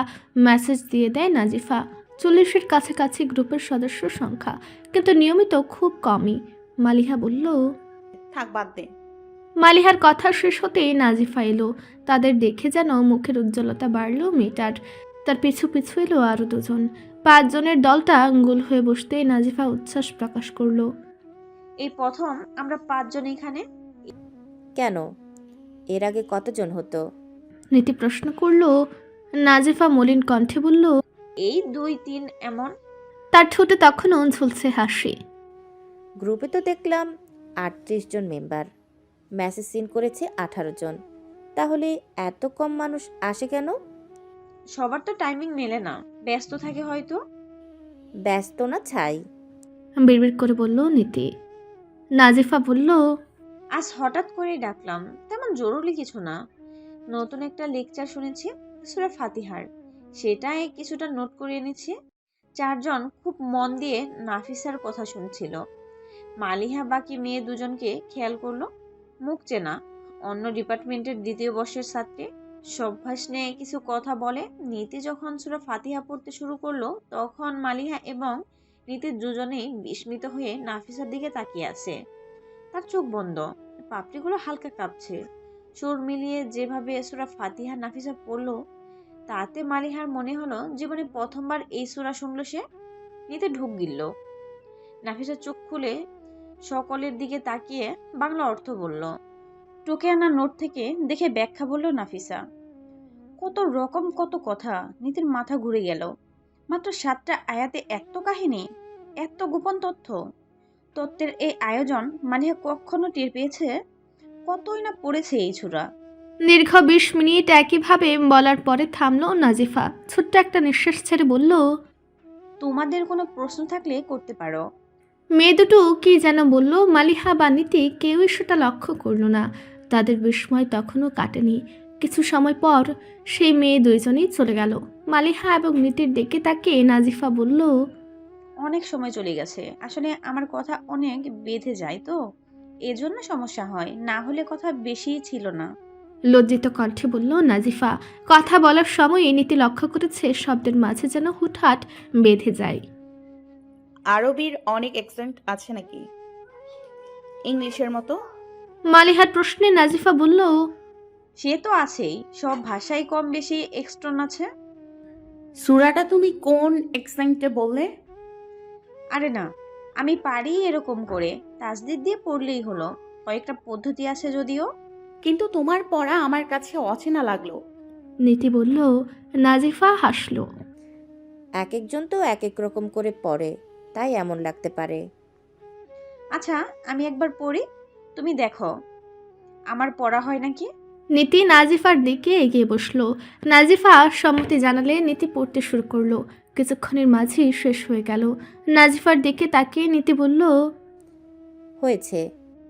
মেসেজ দিয়ে দেয় নাজিফা। 40-এর কাছাকাছি গ্রুপের সদস্য সংখ্যা, কিন্তু নিয়মিত খুব কমই। মালিহা বলল, থাক বাদ দে। মালিহার কথা শেষ হতেই নাজিফা এলো। তাদের দেখে যেন মুখের উজ্জ্বলতা বাড়ল মেয়েটার। তার পিছু পিছু এলো আরও 2 জন। 5 জনের দলটা গোল হয়ে বসতেই নাজিফা উচ্ছ্বাস প্রকাশ করলো। এই প্রথম আমরা 5 জন এখানে। কেন, এর আগে কতজন হতো? নীতি প্রশ্ন করলো। নাজিফা মলিন কণ্ঠে বলল, এই 2-3 এমন। তার ঠোঁটে তখনও ঝুলছে হাসি। গ্রুপে তো দেখলাম 38 জন মেম্বার, মেসেজ সিন করেছে 18 জন। তাহলে এত কম মানুষ আসে কেন? সবার তো টাইমিং মেলে না, ব্যস্ত থাকে হয়তো। ব্যস্ত না ছাই, বিড়বিড় করে বলল নীতি। নাজিফা বলল, আজ হঠাৎ করেই ডাকলাম, তেমন জরুরি কিছু না। নতুন একটা লেকচার শুনেছি সূরা ফাতিহার, সেটাই কিছুটা নোট করে এনেছি। 4 জন খুব মন দিয়ে নাফিসার কথা শুনছিল। মালিহা বাকি মেয়ে 2 জনকে খেয়াল করলো, মুখ চেনা, অন্য ডিপার্টমেন্টের 2য় বর্ষের ছাত্রী। সভ্যাস নিয়ে কিছু কথা বলে। নীতি যখন সূরা ফাতিহা পড়তে শুরু করলো, তখন মালিহা এবং নীতি দুজনেই বিস্মিত হয়ে নাফিসার দিকে তাকিয়ে আছে। তার চোখ বন্ধ, পাপড়িগুলো হালকা কাঁপছে। সুর মিলিয়ে যেভাবে সূরা ফাতিহা নাফিসা পড়লো, তাতে মালিহার মনে হলো জীবনে প্রথমবার এই সূরা শুনলো সে। নীতি ঢুক গিলল। নাফিসা চোখ খুলে সকলের দিকে তাকিয়ে বাংলা অর্থ বলল। টোকে আনা নোট থেকে দেখে ব্যাখ্যা বলল নাফিসা। কত রকম কত কথা, নীতির মাথা ঘুরে গেল। মাত্র 7টা আয়াতে এত কাহিনী, এত গোপন তথ্য। তত্ত্বের এই আয়োজন মালিহা কখনো টের পেয়েছে? কতই না পড়েছে এই ছোরা। দীর্ঘ 20 মিনিট একইভাবে বলার পরে থামলো নাজিফা। ছোট্ট একটা নিঃশ্বাস ছেড়ে বলল, তোমাদের কোনো প্রশ্ন থাকলে করতে পারো। মেয়ে দুটো কি যেন বলল। মালিহা বা নীতি কেউই সেটা লক্ষ্য করল না। তাদের বিস্ময় তখনও কাটেনি। কিছু সময় পর সেই মেয়ে 2 জনই চলে গেল। মালিহা এবং নীতির দিকে তাকিয়ে নাজিফা বলল, অনেক সময় চলে গেছে, আসলে আমার কথা অনেক বেঁধে যায় তো, এজন্য সমস্যা হয়, না হলে কথা বেশি ছিল না। লজ্জিত কণ্ঠে বলল নাজিফা। কথা বলার সময় নীতি লক্ষ্য করেছে শব্দের মাঝে যেন হুটহাট বেঁধে যায়। আরবির অনেক অ্যাকসেন্ট আছে নাকি ইংলিশের মতো? মালিহার প্রশ্নে নাজিফা বলল, সে তো আছেই, সব ভাষাই কম বেশি এক্সট্রন আছে। সুরাটা তুমি কোন এক্সেন্টে বললে? আরে না, আমি পারি এরকম করে তাসদিদ দিয়ে পড়লেই হলো। কয়েকটা পদ্ধতি আছে যদিও। কিন্তু তোমার পড়া আমার কাছে অচেনা লাগলো। নীতি বলল। নাজিফা হাসলো। এক একজন তো এক এক রকম করে পড়ে, তাই এমন লাগতে পারে। আচ্ছা, আমি একবার পড়ি, তুমি দেখো আমার পড়া হয় নাকি। নীতি নাজিফার দিকে এগিয়ে বসলো। নাজিফা সম্মতি জানালে নীতি পড়তে শুরু করলো। কিছুক্ষণের মাঝেই শেষ হয়ে গেল। নাজিফার দিকে তাকিয়ে নীতি বলল, হয়েছে।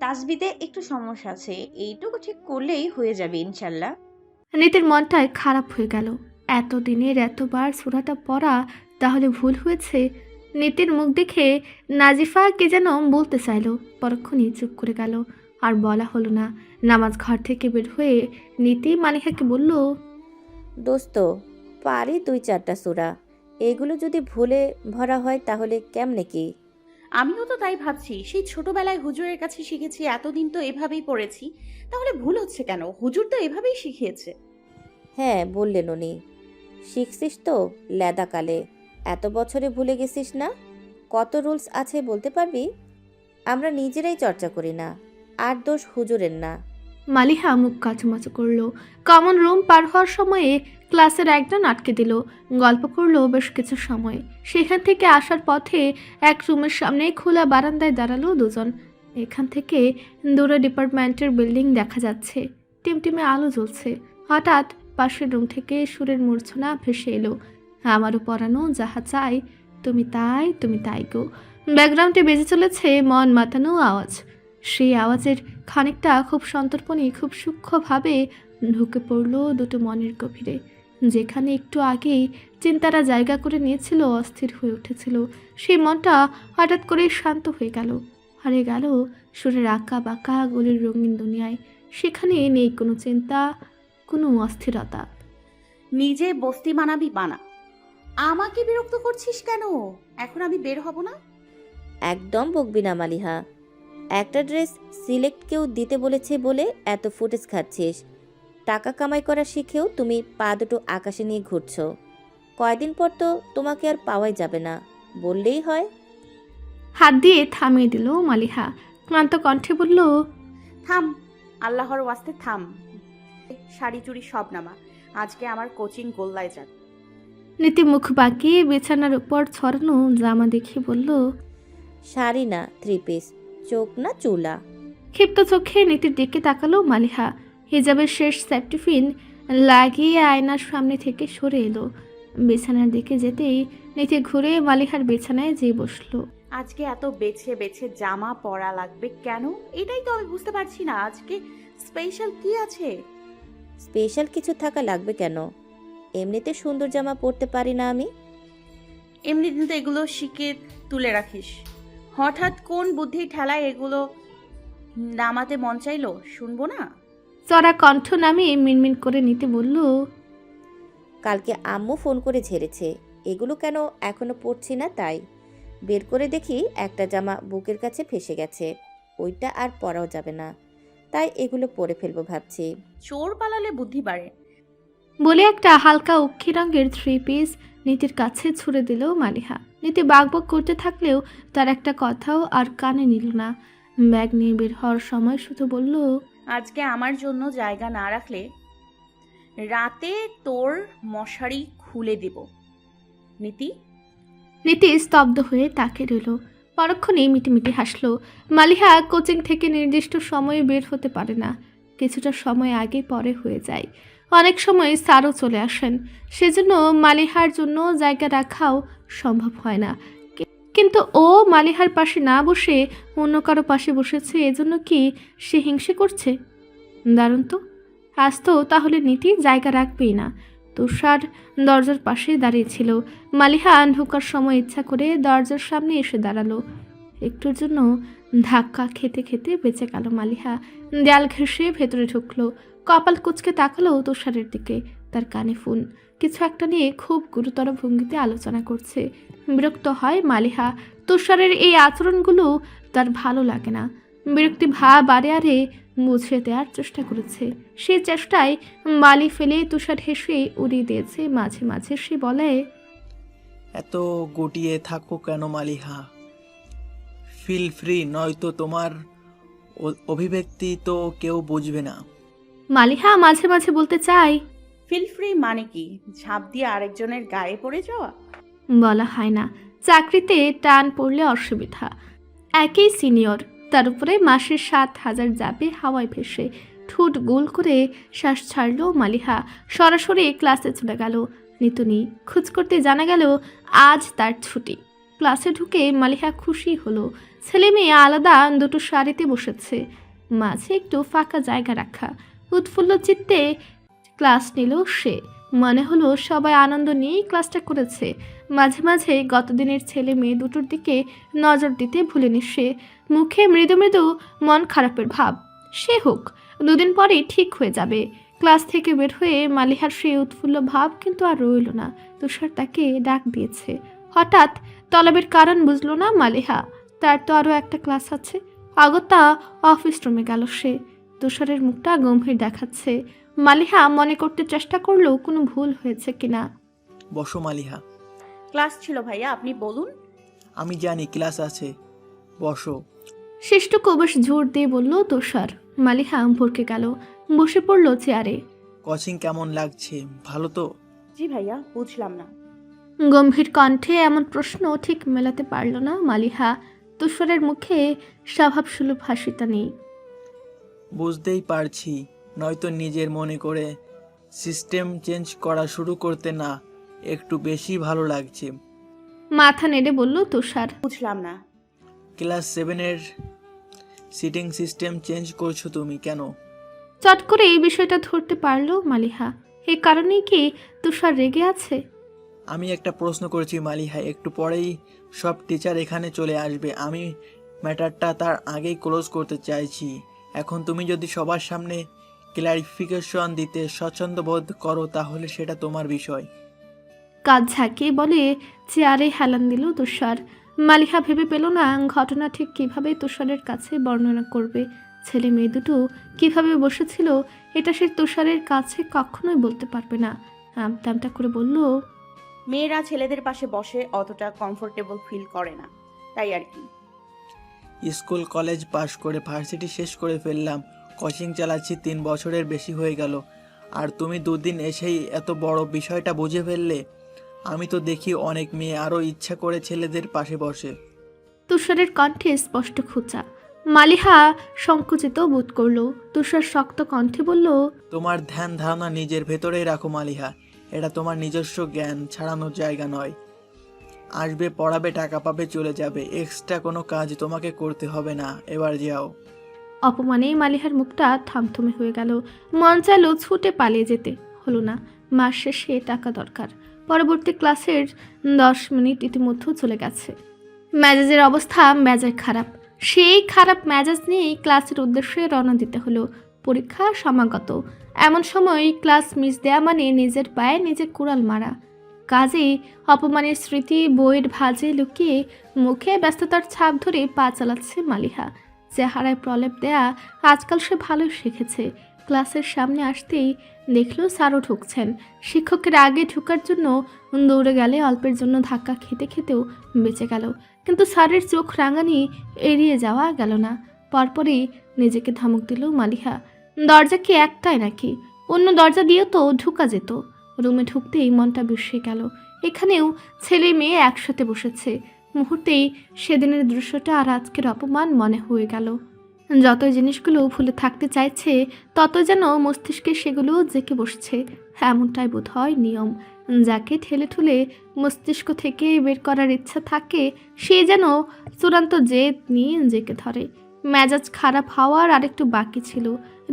তাসবিদে একটু সমস্যা আছে, এইটুকু ঠিক করলেই হয়ে যাবে ইনশাল্লাহ। নীতির মনটাই খারাপ হয়ে গেল। এতদিনের এতবার সূরাটা পড়া তাহলে ভুল হয়েছে। নীতির মুখ দেখে নাজিফা কে যেন বলতে চাইলো, পরক্ষণই চুপ করে গেল। আর বলা হলো না। নামাজ ঘর থেকে বের হয়ে নীতি মালিহাকে বলল, দোস্ত, পারি 2-4টা সূরা, এগুলো যদি ভুলে ভরা হয় তাহলে কেমনে কি? আমিও তো তাই ভাবছি। সেই ছোটবেলায় হুজুরের কাছে শিখেছি, এতদিন তো এভাবেই পড়েছি, তাহলে ভুল হচ্ছে কেন? হুজুর তো এভাবেই শিখিয়েছে। হ্যাঁ বললেন উনি। শিখছিস তো লেদাকালে, এত বছরে ভুলে গেছিস না? কত রুলস আছে বলতে পারবি? আমরা নিজেরাই চর্চা করি না, আর দোষ হুজুরের না। মালিহা মুখ কাচুমাচু করলো। কমন রুম পার হওয়ার সময়ে ক্লাসের একজন আটকে দিল। গল্প করলো বেশ কিছু সময়। সেখান থেকে আসার পথে এক রুমের সামনে খোলা বারান্দায় দাঁড়ালো দুজন। এখান থেকে দূরে ডিপার্টমেন্টের বিল্ডিং দেখা যাচ্ছে। টিমটিমে আলো জ্বলছে। হঠাৎ পাশের রুম থেকে সুরের মূর্ছনা ভেসে এলো, আমারও পরানো যাহা চাই তুমি তাই তুমি তাই গো। ব্যাকগ্রাউন্ডে বেজে চলেছে মন মাতানো আওয়াজ। সেই আওয়াজের খানিকটা খুব সন্তর্পণে খুব সূক্ষ্মভাবে ঢুকে পড়ল দুটো মনের গভীরে। যেখানে একটু আগেই চিন্তারা জায়গা করে নিয়েছিল, অস্থির হয়ে উঠেছিল, সেই মনটা হঠাৎ করে শান্ত হয়ে গেল, হারিয়ে গেল সুরের আঁকা বাঁকা গলির রঙিন দুনিয়ায়। সেখানে নেই কোনো চিন্তা, কোনো অস্থিরতা। নিজে বস্তি বানাবি বানা, আমাকে বিরক্ত করছিস কেন? এখন আমি বের হব না। একদম বকবি না মালিহা। একটা ড্রেস সিলেক্ট কেউ দিতে বলেছে বলে এত ফুটেজ খাচ্ছিস। টাকা কামাই করা শিখেও তুমি পা দুটো আকাশে নিয়ে ঘুরছো। কয়দিন পর তো তোমাকে আর পাওয়াই যাবে না, বললেই হয়। হাত দিয়ে থামিয়ে দিল মালিহা। ক্লান্ত কণ্ঠে বলল, থাম, আল্লাহর ওয়াস্তে থাম। শাড়ি চুড়ি সব নামা, আজকে আমার কোচিং গোল্লায় যাক। নীতি মুখ বাঁকিয়ে বিছানার উপর ছড়ানো জামা দেখে বলল, শাড়ি না 3 পিস, চোখ না চুলা। ক্ষিপ্ত চোখে নীতির দিকে তাকালো মালিহা। হিজাবের শেষ সেফটিপিন লাগিয়ে আয়নার সামনে থেকে সরে এলো। বিছানার দিকে যেতেই নীতি ঘুরে মালিহার বিছানায় যেয়ে বসলো। আজকে এত বেছে বেছে জামা পরা লাগবে কেন? এটাই তো আমি বুঝতে পারছি না। আজকে স্পেশাল কি আছে? স্পেশাল কিছু থাকা লাগবে কেন? এমনিতে সুন্দর জামা পরতে পারি না আমি? এমনিদিন তো এগুলো শিখে তুলে রাখিস, হঠাৎ কোন বুদ্ধি ঠেলায় এগুলো নামাতে মন চাইলো? শুনবো না? চড়া কণ্ঠ নামিয়ে মিনমিন করে নিতে বলল, কালকে আম্মু ফোন করে ঝেড়েছে, এগুলো কেন এখনো পরছি না তাই। বের করে দেখি একটা জামা বুকের কাছে ফেসে গেছে, ওইটা আর পরাও যাবে না, তাই এগুলো পরে ফেলবো ভাবছি। চোর পালালে বুদ্ধি বাড়ে বলে একটা হালকা উক্ষি রঙের 3 পিস নীতির কাছে ছুড়ে দিল মালিহা। নীতি বাকবক করতে থাকলেও তার একটা কথাও আর কানে নিল না। ব্যাগ নিয়ে বের হওয়ার সময় শুধু বলল, আজকে আমার জন্য জায়গা না রাখলে রাতে তোর মশারি খুলে দেব। নীতি। নীতি স্তব্ধ হয়ে তাকে রইল। পরক্ষণেই মিটিমিটি হাসলো। মালিহা কোচিং থেকে নির্দিষ্ট সময়ে বের হতে পারে না, কিছুটা সময় আগে পরে হয়ে যায়। অনেক সময় স্যারও চলে আসেন, সেজন্য মালিহার জন্য জায়গা রাখাও সম্ভব হয় না। কিন্তু ও মালিহার পাশে না বসে অন্য কারো পাশে বসেছে, এজন্য কি সে হিংসে করছে? দারুণ তো। আজ তো তাহলে নীতি জায়গা রাখবেই না। তুষার দরজার পাশে দাঁড়িয়েছিল। মালিহা ঢোকার সময় ইচ্ছা করে দরজার সামনে এসে দাঁড়ালো। একটুর জন্য ধাক্কা খেতে খেতে বেঁচে গেল মালিহা। দেয়াল ঘেঁষে ভেতরে ঢুকলো। কপাল কুঁচকে তাকালো তুষারের দিকে। তার কানে ফোন। কিছু একটা নিয়ে খুব গুরুতর ভঙ্গিতে আলোচনা করছে। বিরক্ত হয় মালিহা। তুষারের এই আচরণগুলো তার ভালো লাগে না। বিরক্তি ভাব আরে বুঝিয়ে দেওয়ার চেষ্টা করেছে। সে চেষ্টায় বালি ফেলে তুষার হেসে উড়িয়ে দিয়েছে। মাঝে মাঝে সে বলে, এত গুটিয়ে থাকো কেন মালিহা? ফিল ফ্রি, নয়তো তোমার অভিব্যক্তি তো কেউ বুঝবে না। মালিহা মাঝে মাঝে বলতে চায়, ফিল ফ্রি মানে কি? ঝাঁপ দিয়ে আরেকজনের গায়ে পড়ে যাওয়া? বলা হয় না। চাকরিতে টান পড়লে অসুবিধা। একই সিনিয়র, তার উপরে মাসে 7,000 যাবে হাওয়ায় ভেসে। ঠোঁট গোল করে শ্বাস ছাড়ল মালিহা। সরাসরি ক্লাসে চলে গেল। নিতুনি খোঁজ করতে জানা গেল আজ তার ছুটি। ক্লাসে ঢুকে মালিহা খুশি হলো। ছেলে মেয়ে আলাদা দুটো সারিতে বসেছে, মাঝে একটু ফাঁকা জায়গা রাখা। উৎফুল্ল চিত্তে ক্লাস নিল সে। মনে হলো সবাই আনন্দ নিয়েই ক্লাসটা করেছে। মাঝে মাঝে গতদিনের ছেলে মেয়ে দুটোর দিকে নজর দিতে ভুলেনি সে। মুখে মৃদু মৃদু মন খারাপের ভাব। সে হোক, দুদিন পরেই ঠিক হয়ে যাবে। ক্লাস থেকে বের হয়ে মালিহার সেই উৎফুল্ল ভাব কিন্তু আর রইল না। তুষার তাকে ডাক দিয়েছে। হঠাৎ তলবের কারণ বুঝলো না মালিহা। তার তো আরও একটা ক্লাস আছে। আগত্যা অফিস রুমে গেল সে। তুষারের মুখটা গম্ভীর দেখাচ্ছে। মালিহা মনে করতে চেষ্টা করলো কোনো ভুল হয়েছে কিনা। বসো মালিহা। ক্লাস ছিল ভাইয়া, আপনি বলুন। আমি জানি ক্লাস আছে, বসো। শেষটুকু বেশ জোর দিয়ে বলল তুষার। মালিহা ভরকে গেল, বসে পড়ল চেয়ারে। কোচিং কেমন লাগছে? ভালো তো? জি ভাইয়া, বুঝলাম না। গম্ভীর কণ্ঠে এমন প্রশ্ন ঠিক মেলাতে পারল না মালিহা। তুষারের মুখে স্বভাবসুলভ হাসিটা নেই। বুঝতেই পারছি, নয়তো নিজের মনে করে সিস্টেম চেঞ্জ করা শুরু করতে না একটু বেশি ভালো লাগছে। মাথা নেড়ে বলল তুষার। বুঝলাম না। ক্লাস 7-এর সিটিং সিস্টেম চেঞ্জ করছো তুমি কেন? চট করে এই বিষয়টা ধরতে পারল মালিহা। এ কারণেই কি তুষার রেগে আছে? আমি একটা প্রশ্ন করেছি মালিহা, একটু পরেই সব টিচার এখানে চলে আসবে। আমি ম্যাটারটা তার আগেই ক্লোজ করতে চাইছি। এখন তুমি যদি সবার সামনে ক্লারিফিকেশন দিতে স্বচ্ছন্দ বোধ করো তাহলে সেটা তোমার বিষয়। কাজ ঝাঁকিয়ে বলে চেয়ারে হেলান দিল তুষার। মালিহা ভেবে পেল না ঘটনা ঠিক কিভাবে তুষারের কাছে বর্ণনা করবে। ছেলে মেয়ে দুটো কিভাবে বসেছিল এটা সে তুষারের কাছে কখনোই বলতে পারবে না। আমটা করে বলল, মেয়েরা ছেলেদের পাশে বসে অতটা কমফোর্টেবল ফিল করে না, তাই আর কি। স্কুল কলেজ পাশ করে ভার্সিটি শেষ করে ফেললাম, কোচিং চালাচ্ছি 3 বছরের বেশি হয়ে গেল, আর তুমি 2 দিন এসেই এত বড় বিষয়টা বুঝে ফেললে। আমি তো দেখি অনেক মেয়ে আরও ইচ্ছা করে ছেলেদের পাশে বসে। তুষারের কণ্ঠে স্পষ্ট খোঁচা। মালিহা সংকুচিত বোধ করলো। তুষার শক্ত কণ্ঠে বলল, তোমার ধ্যান ধারণা নিজের ভেতরেই রাখো মালিহা, এটা তোমার নিজস্ব জ্ঞান ছাড়ানোর জায়গা নয়। আসবে, পড়াবে, টাকা পাবে, চলে যাবে। এক্সট্রা কোনো কাজ তোমাকে করতে হবে না, এবার যাও। অপমানেই মালিহার মুখটা থমথমে হয়ে গেল। মন চাইলো ছুটে পালিয়ে যেতে, হলো না। মাস শেষে টাকা দরকার। পরবর্তী ক্লাসের 10 মিনিট ইতিমধ্যে চলে গেছে। মেজাজের অবস্থা মেজাজ খারাপ। সেই খারাপ মেজাজ নিয়েই ক্লাসের উদ্দেশ্যে রওনা দিতে হলো। পরীক্ষা সমাগত। এমন সময় ক্লাস মিস দেয়া মানে নিজের পায়ে নিজে কুড়াল মারা। কাজেই অপমানের স্মৃতি বইয়ের ভাঁজে লুকিয়ে মুখে ব্যস্ততার ছাপ ধরে পা চালাচ্ছে মালিহা। চেহারায় প্রলেপ দেয়া আজকাল সে ভালো শিখেছে। ক্লাসের সামনে আসতেই দেখলো স্যারও ঢুকছেন। শিক্ষকের আগে ঢুকার জন্য দৌড়ে গেলে অল্পের জন্য ধাক্কা খেতে খেতেও বেঁচে গেল। কিন্তু স্যারের চোখ রাঙানি এড়িয়ে যাওয়া গেল না। পরপরই নিজেকে ধমক দিল মালিহা। দরজা কি একটাই নাকি? অন্য দরজা দিয়েও তো ঢুকা যেত। রুমে ঢুকতেই মনটা বিষিয়ে গেল। এখানেও ছেলে মেয়ে একসাথে বসেছে। মুহূর্তেই সেদিনের দৃশ্যটা আর আজকের অপমান মনে হয়ে গেল। যত জিনিসগুলো ভুলে থাকতে চাইছে তত যেন মস্তিষ্কে সেগুলো জেঁকে বসছে। এমনটাই বোধ হয় নিয়ম। যাকে ঠেলে ঠুলে মস্তিষ্ক থেকে বের করার ইচ্ছা থাকে সে যেন চূড়ান্ত জেদ নিয়ে জেঁকে ধরে। মেজাজ খারাপ হওয়ার আরেকটু বাকি ছিল।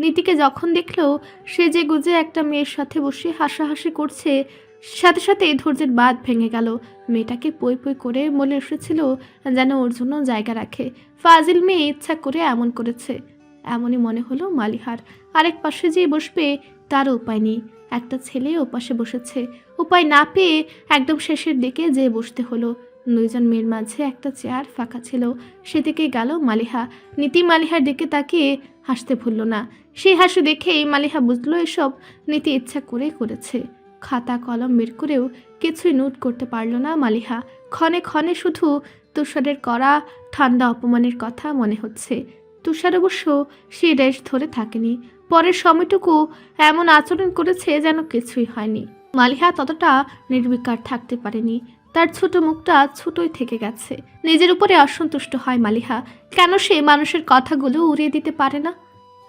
নীতিকে যখন দেখলো সে যে গুজে একটা মেয়ের সাথে বসে হাসাহাসি করছে, সাথে সাথে ধৈর্যের বাঁধ ভেঙে গেল। মেয়েটাকে পই পই করে বলে এসেছিল যেন ওর জন্য জায়গা রাখে। ফাজিল মেয়ে ইচ্ছা করে এমন করেছে। এমনই মনে হলো মালিহার। আরেক পাশে যে বসবে তারও উপায় নেই। একটা ছেলে ও পাশে বসেছে। উপায় না পেয়ে একদম শেষের দিকে যে বসতে হলো। দুইজন মেয়ের মাঝে একটা চেয়ার ফাঁকা ছিল, সেদিকে গেল মালিহা। নীতি মালিহার দিকে তাকিয়ে হাসতে ভুলল না। সেই হাসি দেখেই মালিহা বুঝলো এসব নীতি ইচ্ছা করে করেছে। খাতা কলম বের করেও কিছুই নোট করতে পারল না মালিহা। ক্ষণে ক্ষণে শুধু তুষারের করা ঠান্ডা অপমানের কথা মনে হচ্ছে। তুষার অবশ্য সেই রেশ ধরে থাকেনি, পরের সময়টুকু এমন আচরণ করেছে যেন কিছুই হয়নি। মালিহা ততটা নির্বিকার থাকতে পারেনি, তার ছোট মুখটা ছোটই থেকে গেছে। নিজের উপরে অসন্তুষ্ট হয় মালিহা। কেন সে মানুষের কথাগুলো উড়িয়ে দিতে পারে না?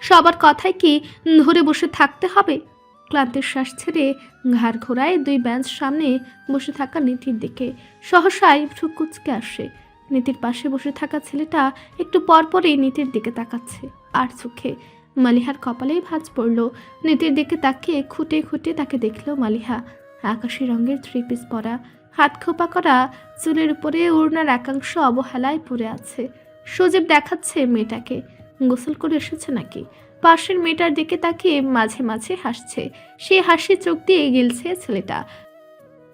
সবার কথাই কি ধরে বসে থাকতে হবে? ক্লান্তির শ্বাস ছেড়ে ঘাড় ঘোরায় দুই বেঞ্চ সামনে বসে থাকা নীতির দিকে। সহসাই ভ্রু কুঁচকে আসে। নীতির পাশে বসে থাকা ছেলেটা একটু পরপরই নীতির দিকে তাকাচ্ছে আর চোখে। মালিহার কপালেই ভাঁজ পড়ল। নীতির দিকে তাকিয়ে খুঁটে খুঁটে তাকে দেখল মালিহা। আকাশি রঙের থ্রি পিস পরা, হাত খোপা করা চুলের উপরে ওড়নার একাংশ অবহেলায় পড়ে আছে। সজীব দেখাচ্ছে মেয়েটাকে। গোসল করে এসেছে নাকি? পাশের মেয়েটার দিকে তাকিয়ে মাঝে মাঝে হাসছে। সে হাসি চোখ দিয়ে গিলছে ছেলেটা।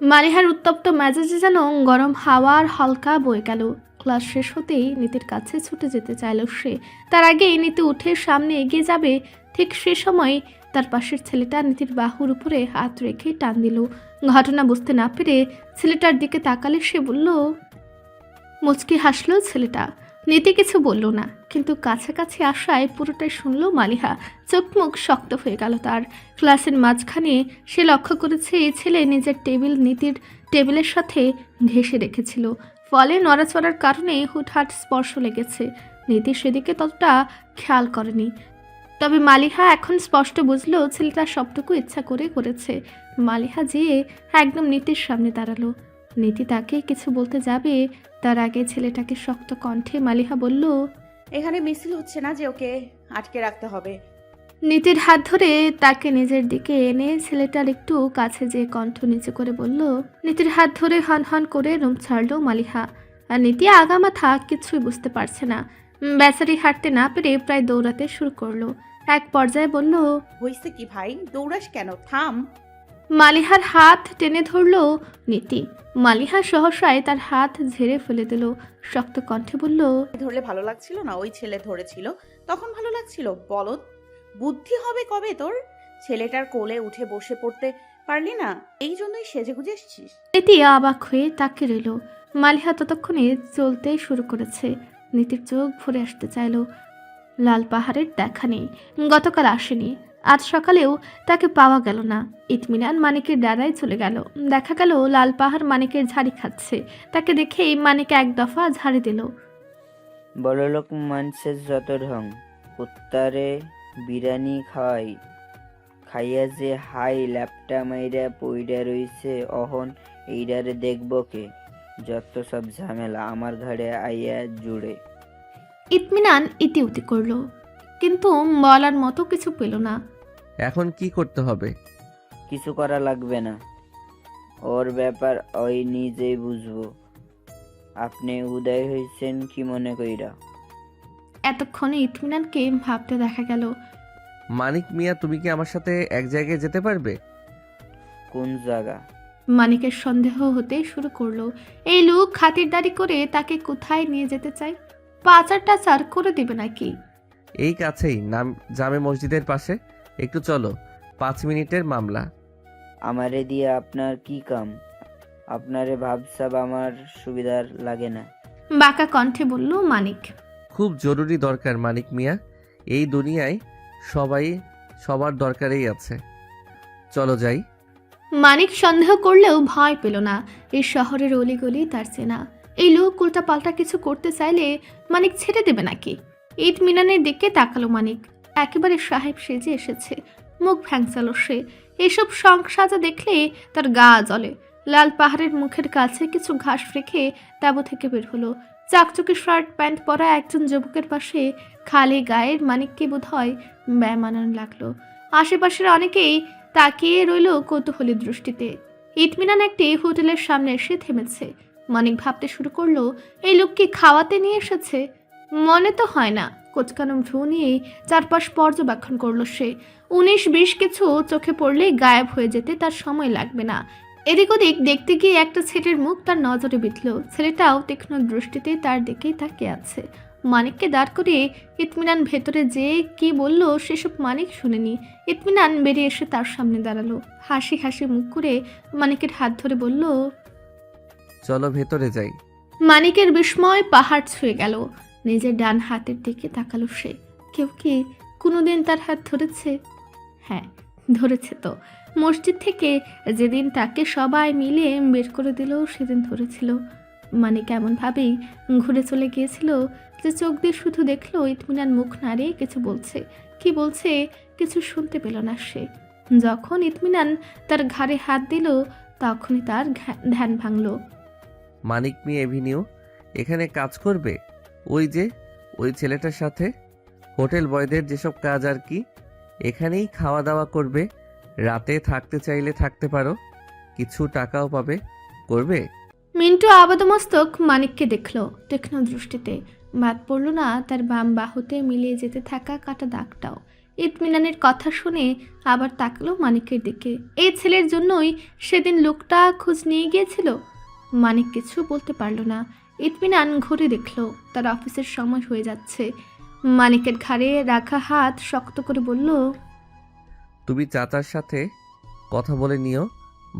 মালিহার উত্তপ্ত মেজাজে যেন গরম হাওয়ার হালকা বয়ে গেল। ক্লাস শেষ হতেই নীতির কাছে ছুটে যেতে চাইল সে। তার আগে নীতি উঠে সামনে এগিয়ে যাবে, ঠিক সে সময় তার পাশের ছেলেটা নীতির বাহুর উপরে হাত রেখে টান দিল। ঘটনা বুঝতে না পেরে ছেলেটার দিকে তাকালে সে বলল, মুচকি হাসলো ছেলেটা। নীতি কিছু বলল না, কিন্তু কাছাকাছি আসায় পুরোটাই শুনল মালিহা। চোখ মুখ শক্ত হয়ে গেল তার। ক্লাসের মাঝখানে সে লক্ষ্য করেছে এই ছেলে নিজের টেবিল নীতির টেবিলের সাথে ঘেঁষে রেখেছিল, ফলে নড়াচড়ার কারণে হুটহাট স্পর্শ লেগেছে। নীতি সেদিকে ততটা খেয়াল করেনি, তবে মালিহা এখন স্পষ্ট বুঝলো ছেলেটা সবটুকু ইচ্ছা করে করেছে। মালিহা যেয়ে একদম নীতির সামনে দাঁড়ালো। নীতি তাকে কিছু বলতে যাবে, তার আগে ছেলেটাকে শক্ত কণ্ঠে মালিহা বলল, এখানে মিছিল হচ্ছে না যে ওকে আটকে রাখতে হবে। নীতির হাত ধরে তাকে নিজের দিকে এনে ছেলেটার একটু কাছে যেয়ে কণ্ঠ নিচু করে বলল। নীতির হাত ধরে হন হন করে রুম ছাড়লো মালিহা। আর নীতি আগামাথা কিছুই বুঝতে পারছে না। বেচারি হাঁটতে না পেরে প্রায় দৌড়াতে শুরু করলো। এক পর্যায়ে বলল, হইছে কি ভাই, দৌড়াস কেন? থাম। মালিহার হাত টেনে ধরল নীতি। মালিহা সহসায় তার হাত ঝেড়ে ফেলে দিল। শক্ত কণ্ঠে বলল, ধরলে ভালো লাগছিল না? ওই ছেলে ধরেছিল তখন ভালো লাগছিল? বলদ, বুদ্ধি হবে কবে তোর? ছেলেটার কোলে উঠে বসে পড়তে পারলি না, এই জন্যই সেজে গুজে এসেছিস? নীতি অবাক হয়ে তাকে রইল। মালিহা ততক্ষণে চলতে শুরু করেছে। নীতির চোখ ভরে আসতে চাইল। লাল পাহাড়ের দেখা নেই, গতকাল আসেনি, আজ সকালেও তাকে পাওয়া গেল না। ইতমিনান মানিকের ডাড়ায় চলে গেল। দেখা গেল লাল পাহাড় মানিকের ঝাড়ি খাচ্ছে। তাকে দেখেই মানিক এক দফা ঝাড়ি দিল। বড়লোক মানুষের যত ঢং, কুত্তারে বিরিয়ানি খাওয়াই, খাইয়া যে হাই ল্যাপটা মাইরা পইডা রইছে, অহন এইডারে দেখব কে? যত সব ঝামেলা আমার ঘাড়ে আইয়া জুড়ে। ইতমিনান ইতিউতি করলো, কিন্তু বলার মতো কিছু পেল না। এখন কি করতে হবে? কিছু করা লাগবে না, ওর ব্যাপার ওই নিজেই বুঝবো। আপনি উদয় হয়েছেন কি মনে কইরা? এতক্ষণে ইতমিনানকে ভাবতে দেখা গেল। মানিক মিয়া, তুমি কি আমার সাথে এক জায়গায় যেতে পারবে? কোন জায়গা? মানিকের সন্দেহ হতে শুরু করলো। এই লোক খাতিরদারি করে তাকে কোথায় নিয়ে যেতে চায়? পাচার টাচার করে দেবে নাকি? এই কাছেই, নাম জামে মসজিদের পাশে। একটু চলো, 5 মিনিটের মামলা। আমারে দিয়ে আপনার কি কাম? আপনারে ভাবসাব আমার সুবিধার লাগে না। বাঁকা কণ্ঠে বলল মানিক। খুব জরুরি দরকার মানিক মিয়া, এই দুনিয়ায় সবাই সবার দরকারেই আছে। চলো যাই। মানিক সন্দেহ করলেও ভয় পেল না। এই শহরের অলিগলি তার চেনা। এই লোক উল্টা পাল্টা কিছু করতে চাইলে মানিক ছেড়ে দেবে নাকি? ইতমিনানের দিকে তাকালো মানিক। একেবারে সাহেব সেজে এসেছে। মুখ ভ্যাংচালো সে। এসব সংসাজা দেখলে তার গা জ্বলে। লাল পাহাড়ের মুখের কাছে কিছু ঘাস রেখে তাঁবু থেকে বের হলো। চাকচকে শার্ট প্যান্ট পরা একজন যুবকের পাশে খালি গায়ের মানিককে বোধহয় বেমানান লাগলো। আশেপাশের অনেকেই তাকিয়ে রইল কৌতূহলী দৃষ্টিতে। ইতমিনান একটি হোটেলের সামনে এসে থেমেছে। মানিক ভাবতে শুরু করলো, এই লোককে খাওয়াতে নিয়ে এসেছে? মনে তো হয় না। কোচকানো ভ্রু নিয়ে চারপাশ পর্যবেক্ষণ করলো সে। 19-20 কিছু চোখে পড়লে গায়েব হয়ে যেতে তার সময় লাগবে না। এদিক ওদিক দেখতে গিয়ে একটা ছেলের মুখ তার নজরে বিঁধল। ছেলেটাও তীক্ষ্ণ দৃষ্টিতে তার দিকেই তাকিয়ে আছে। মানিককে দাঁড় করিয়ে ইতমিনান ভেতরে যে কি বলল সেসব মানিক শুনেনি। ইতমিনান বেরিয়ে এসে তার সামনে দাঁড়ালো, হাসি হাসি মুখ করে মানিকের হাত ধরে বলল, চলো ভেতরে যাই। মানিকের বিস্ময় পাহাড় ছুঁয়ে গেল। নিজের ডান হাতের দিকে তাকালো সে। কেউ কি কোনোদিন তার হাত ধরেছে? হ্যাঁ, ধরেছে তো। মসজিদ থেকে যেদিন তাকে সবাই মিলে বের করে দিল সেদিন ধরেছিল। মানিক এমনভাবেই ঘুরে চলে গিয়েছিল যে চোখ দিয়ে শুধু দেখলো ইতমিনান মুখ নাড়িয়ে কিছু বলছে। কি বলছে কিছু শুনতে পেল না সে। যখন ইতমিনান তার ঘাড়ে হাত দিল তখনই তার ধ্যান ভাঙল। মানিক মি এভিনিউ এখানে কাজ করবে? ওই ছেলেটার সাথে হোটেল বয়দের যেসব কাজ আর কি। এখানেই খাওয়া দাওয়া করবে, রাতে থাকতে চাইলে থাকতে পারো, কিছু টাকাও পাবে। করবে? মিন্টু আপাদমস্তক মানিককে দেখল তীক্ষ্ণ দৃষ্টিতে। বাদ পড়ল না তার বাম বাহুতে মিলিয়ে যেতে থাকা কাটা দাগটাও। ইতমিনানের কথা শুনে আবার তাকলো মানিকের দিকে। এই ছেলের জন্যই সেদিন লোকটা খোঁজ নিয়ে গিয়েছিল। মানিক কিছু বলতে পারল না। ইতমিনান ঘুরে দেখল তার অফিসের সময় হয়ে যাচ্ছে। মানিকের ঘাড়ে রাখা হাত শক্ত করে বলল, তুমি চাচার সাথে কথা বলে নিও,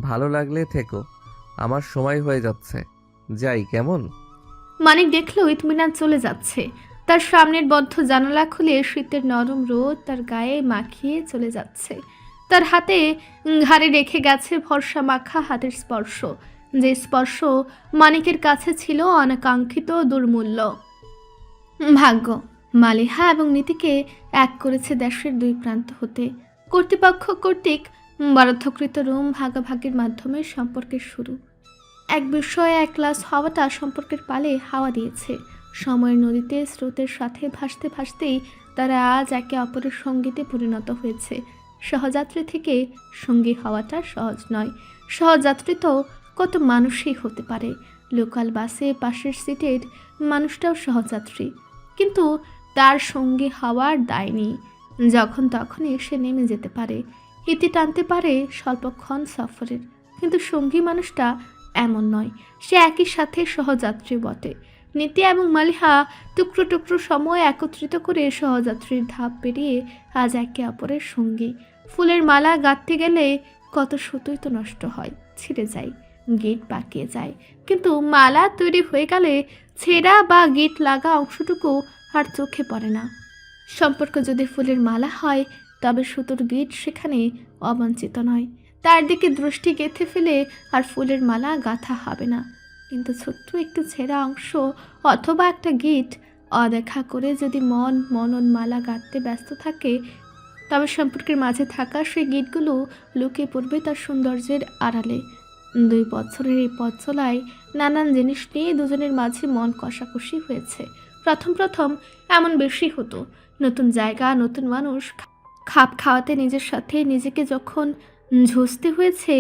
ভালো লাগলে থেকো, আমার সময় হয়ে যাচ্ছে, যাই কেমন? মানিক দেখল ইতমিনান চলে যাচ্ছে। তার সামনের বদ্ধ জানালা খুলে শীতের নরম রোদ তার গায়ে মাখিয়ে চলে যাচ্ছে। তার হাতে ঘাড়ে রেখে গেছে ভরসা মাখা হাতের স্পর্শ, যে স্পর্শ মানিকের কাছে ছিল অনাকাঙ্ক্ষিত দুর্মূল্য। ভাগ্য মালিহা এবং নীতিকে এক করেছে দেশের দুই প্রান্ত হতে। কর্তৃপক্ষ কর্তৃক বরাদ্দকৃত রুম ভাগাভাগির মাধ্যমে সম্পর্কের শুরু। এক বিষয়ে এক ক্লাস হওয়াটা সম্পর্কের পালে হাওয়া দিয়েছে। সময়ের নদীতে স্রোতের সাথে ভাসতে ভাসতেই তারা আজ একে অপরের সঙ্গীতে পরিণত হয়েছে। সহযাত্রী থেকে সঙ্গী হওয়াটা সহজ নয়। সহযাত্রী তো কত মানুষই হতে পারে। লোকাল বাসে পাশের সিটের মানুষটাও সহযাত্রী, কিন্তু তার সঙ্গী হওয়ার দায় নেই। যখন তখনই সে নেমে যেতে পারে, ইতি টানতে পারে স্বল্পক্ষণ সফরের। কিন্তু সঙ্গী মানুষটা এমন নয়, সে একই সাথে সহযাত্রী বটে। নীতি এবং মালিহা টুকরো টুকরো সময় একত্রিত করে সহযাত্রীর ধাপ পেরিয়ে আজ একে অপরের সঙ্গী। ফুলের মালা গাঁথতে গেলে কত সুতোই তো নষ্ট হয়, ছিঁড়ে যায়, গিট পাকিয়ে যায়। কিন্তু মালা তৈরি হয়ে গেলে ছেঁড়া বা গিট লাগা অংশটুকু আর চোখে পড়ে না। সম্পর্ক যদি ফুলের মালা হয় তবে সুতোর গিট সেখানে অবাঞ্ছিত নয়। তার দিকে দৃষ্টি গেঁথে ফেলে আর ফুলের মালা গাঁথা হবে না। কিন্তু ছোট্ট একটু ছেঁড়া অংশ অথবা একটা গিট অদেখা করে যদি মনন মালা গাঁথতে ব্যস্ত থাকে, তবে সম্পর্কের মাঝে থাকা সেই গিটগুলো লুকিয়ে পড়বে তার সৌন্দর্যের আড়ালে। 2 বছরের এই পথ চলায় নানান জিনিস নিয়ে দুজনের মাঝে মন কষাকষি হয়েছে। প্রথম এমন বেশি হতো। নতুন জায়গা, নতুন মানুষ, খাপ খাওয়াতে নিজের সাথে নিজেকে যখন ঝুঁজতে হয়েছে,